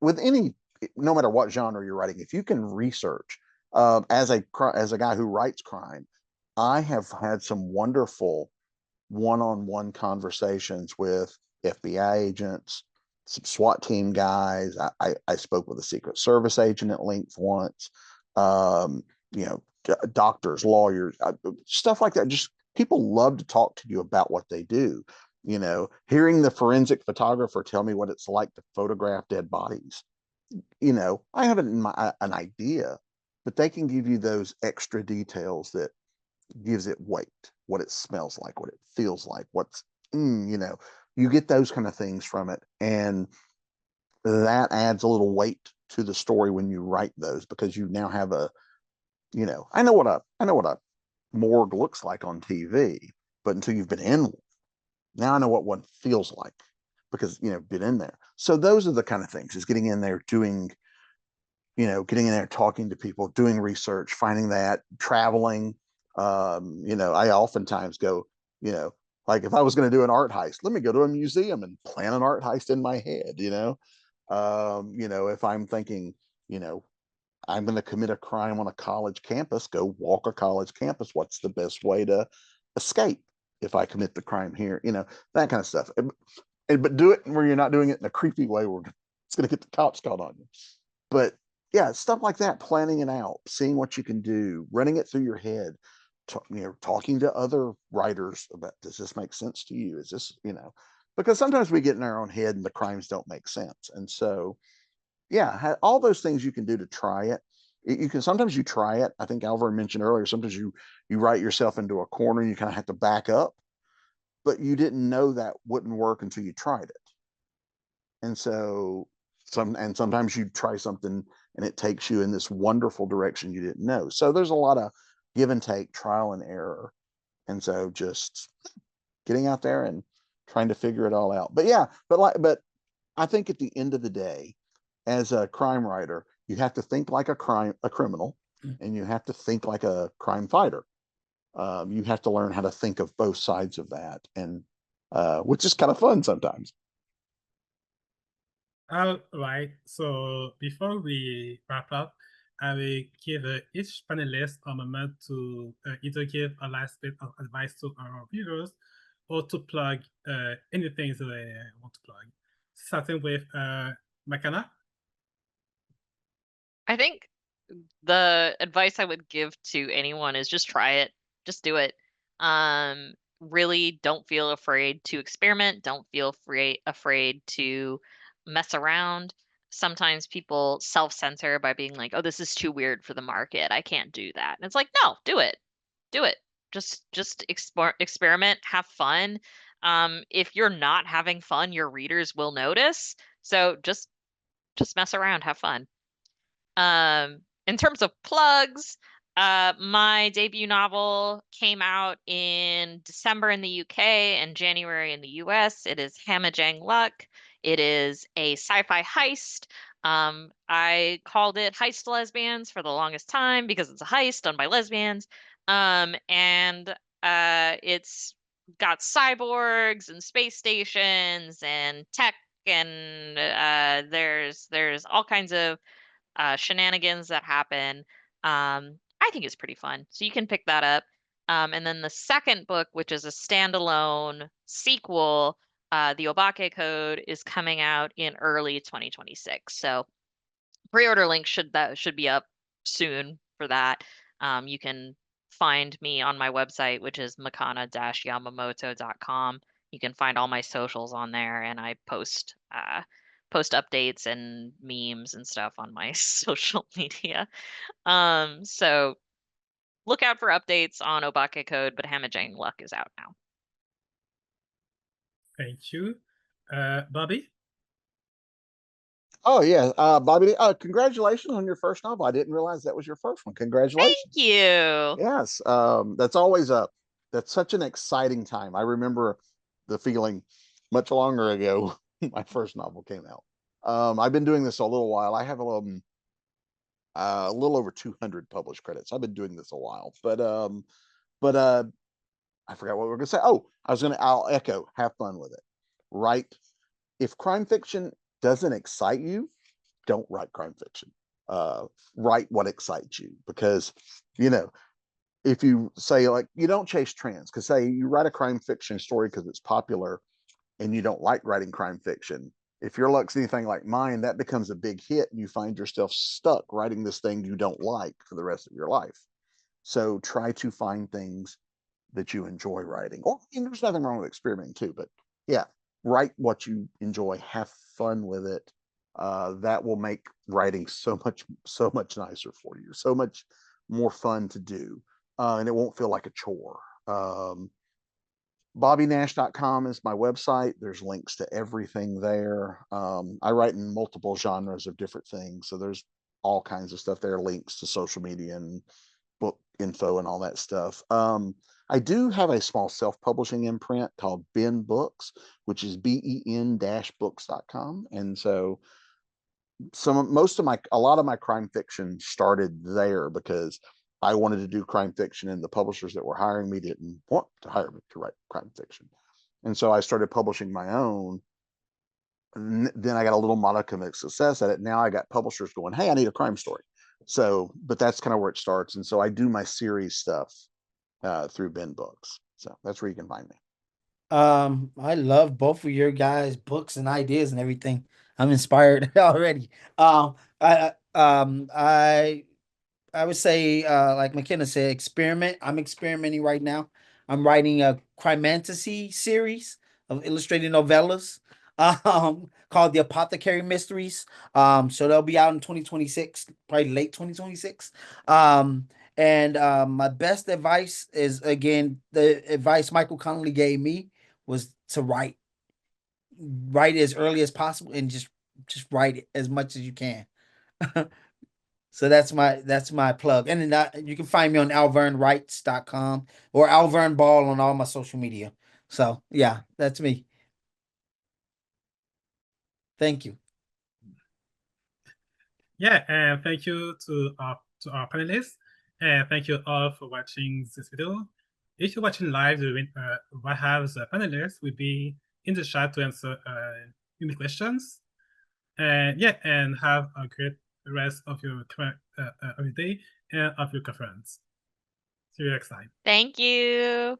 With any, no matter what genre you're writing, if you can research, as a guy who writes crime, I have had some wonderful one-on-one conversations with FBI agents, some SWAT team guys. I spoke with a Secret Service agent at length once. You know, doctors, lawyers, stuff like that. Just people love to talk to you about what they do. You know, hearing the forensic photographer tell me what it's like to photograph dead bodies. You know, I have an idea, but they can give you those extra details that gives it weight, what it smells like, what it feels like, what's, you know, you get those kind of things from it. And that adds a little weight to the story when you write those, because you now have a, you know, I know what a morgue looks like on TV, but until you've been in one, now I know what one feels like because, you know, been in there. So those are the kind of things, is getting in there, doing, you know, getting in there, talking to people, doing research, finding that, traveling. You know, I oftentimes go, you know, like if I was going to do an art heist, let me go to a museum and plan an art heist in my head, you know. You know, if I'm thinking, you know, I'm going to commit a crime on a college campus, go walk a college campus. What's the best way to escape if I commit the crime here? You know, that kind of stuff. But do it where you're not doing it in a creepy way where it's going to get the cops called on you. But yeah, stuff like that, planning it out, seeing what you can do, running it through your head, you know, talking to other writers about, does this make sense to you? Is this, you know, because sometimes we get in our own head and the crimes don't make sense. And so, yeah, all those things you can do to try it. You can, sometimes you try it. I think Alverne mentioned earlier, sometimes you write yourself into a corner and you kind of have to back up, but you didn't know that wouldn't work until you tried it. And so sometimes you try something and it takes you in this wonderful direction you didn't know. So there's a lot of give and take, trial and error. And so just getting out there and trying to figure it all out. But yeah, but I think at the end of the day, as a crime writer, you have to think like a criminal, and you have to think like a crime fighter. You have to learn how to think of both sides of that, and which is kind of fun sometimes. All right. So before we wrap up, I will give each panelist a moment to either give a last bit of advice to our viewers or to plug anything they want to plug. Starting with Makana. I think the advice I would give to anyone is just try it. Just do it. Really don't feel afraid to experiment. Don't feel afraid to mess around. Sometimes people self-censor by being like, "Oh, this is too weird for the market. I can't do that." And it's like, "No, do it. Do it. Just experiment, have fun. If you're not having fun, your readers will notice. So just mess around, have fun." In terms of plugs, my debut novel came out in December in the UK and January in the US. It is Hamajang Luck. It is a sci-fi heist. I called it Heist Lesbians for the longest time because it's a heist done by lesbians. And it's got cyborgs and space stations and tech, and there's all kinds of shenanigans that happen. I think it's pretty fun. So you can pick that up. And then the second book, which is a standalone sequel, the Obake Code, is coming out in early 2026. So pre-order link should be up soon for that. You can find me on my website, which is makana-yamamoto.com. You can find all my socials on there, and I post updates and memes and stuff on my social media. So look out for updates on Obake Code, but Hamajang Luck is out now. Thank you. Bobby? Oh yeah, Bobby, congratulations on your first novel. I didn't realize that was your first one. Congratulations. Thank you. Yes, that's such an exciting time. I remember the feeling much longer ago my first novel came out. I've been doing this a little while. I have a little over 200 published credits. I've been doing this a while, but I forgot what we were going to say. Oh, I'll echo, have fun with it. Write. If crime fiction doesn't excite you, don't write crime fiction. Write what excites you, because, you know, if you say, like, you don't chase trends, because say you write a crime fiction story because it's popular, and you don't like writing crime fiction, if your luck's anything like mine, that becomes a big hit and you find yourself stuck writing this thing you don't like for the rest of your life. So try to find things that you enjoy writing. Or there's nothing wrong with experimenting too, but yeah, write what you enjoy, have fun with it. That will make writing so much nicer for you, so much more fun to do, and it won't feel like a chore. BobbyNash.com is my website. There's links to everything there. I write in multiple genres of different things, so there's all kinds of stuff there, links to social media and book info and all that stuff. I do have a small self-publishing imprint called Ben Books, which is BEN-books.com. And so a lot of my crime fiction started there because I wanted to do crime fiction and the publishers that were hiring me didn't want to hire me to write crime fiction. And so I started publishing my own. And then I got a little modicum of success at it. Now I got publishers going, hey, I need a crime story. So, but that's kind of where it starts. And so I do my series stuff through Ben Books. So that's where you can find me. I love both of your guys' books and ideas and everything. I'm inspired already. I would say, like McKenna said, experiment. I'm experimenting right now. I'm writing a crime fantasy series of illustrated novellas, called The Apothecary Mysteries. So they'll be out in 2026, probably late 2026. And my best advice is, again, the advice Michael Connolly gave me was to write as early as possible, and just write it as much as you can. So that's my plug. And then you can find me on alvernewrites.com or Alverne Ball on all my social media. So yeah, that's me. Thank you. Yeah, and thank you to our panelists. And thank you all for watching this video. If you're watching live, what have the panelists will be in the chat to answer any questions. And yeah, and have a great rest of your day and of your conference. See you next time. Thank you.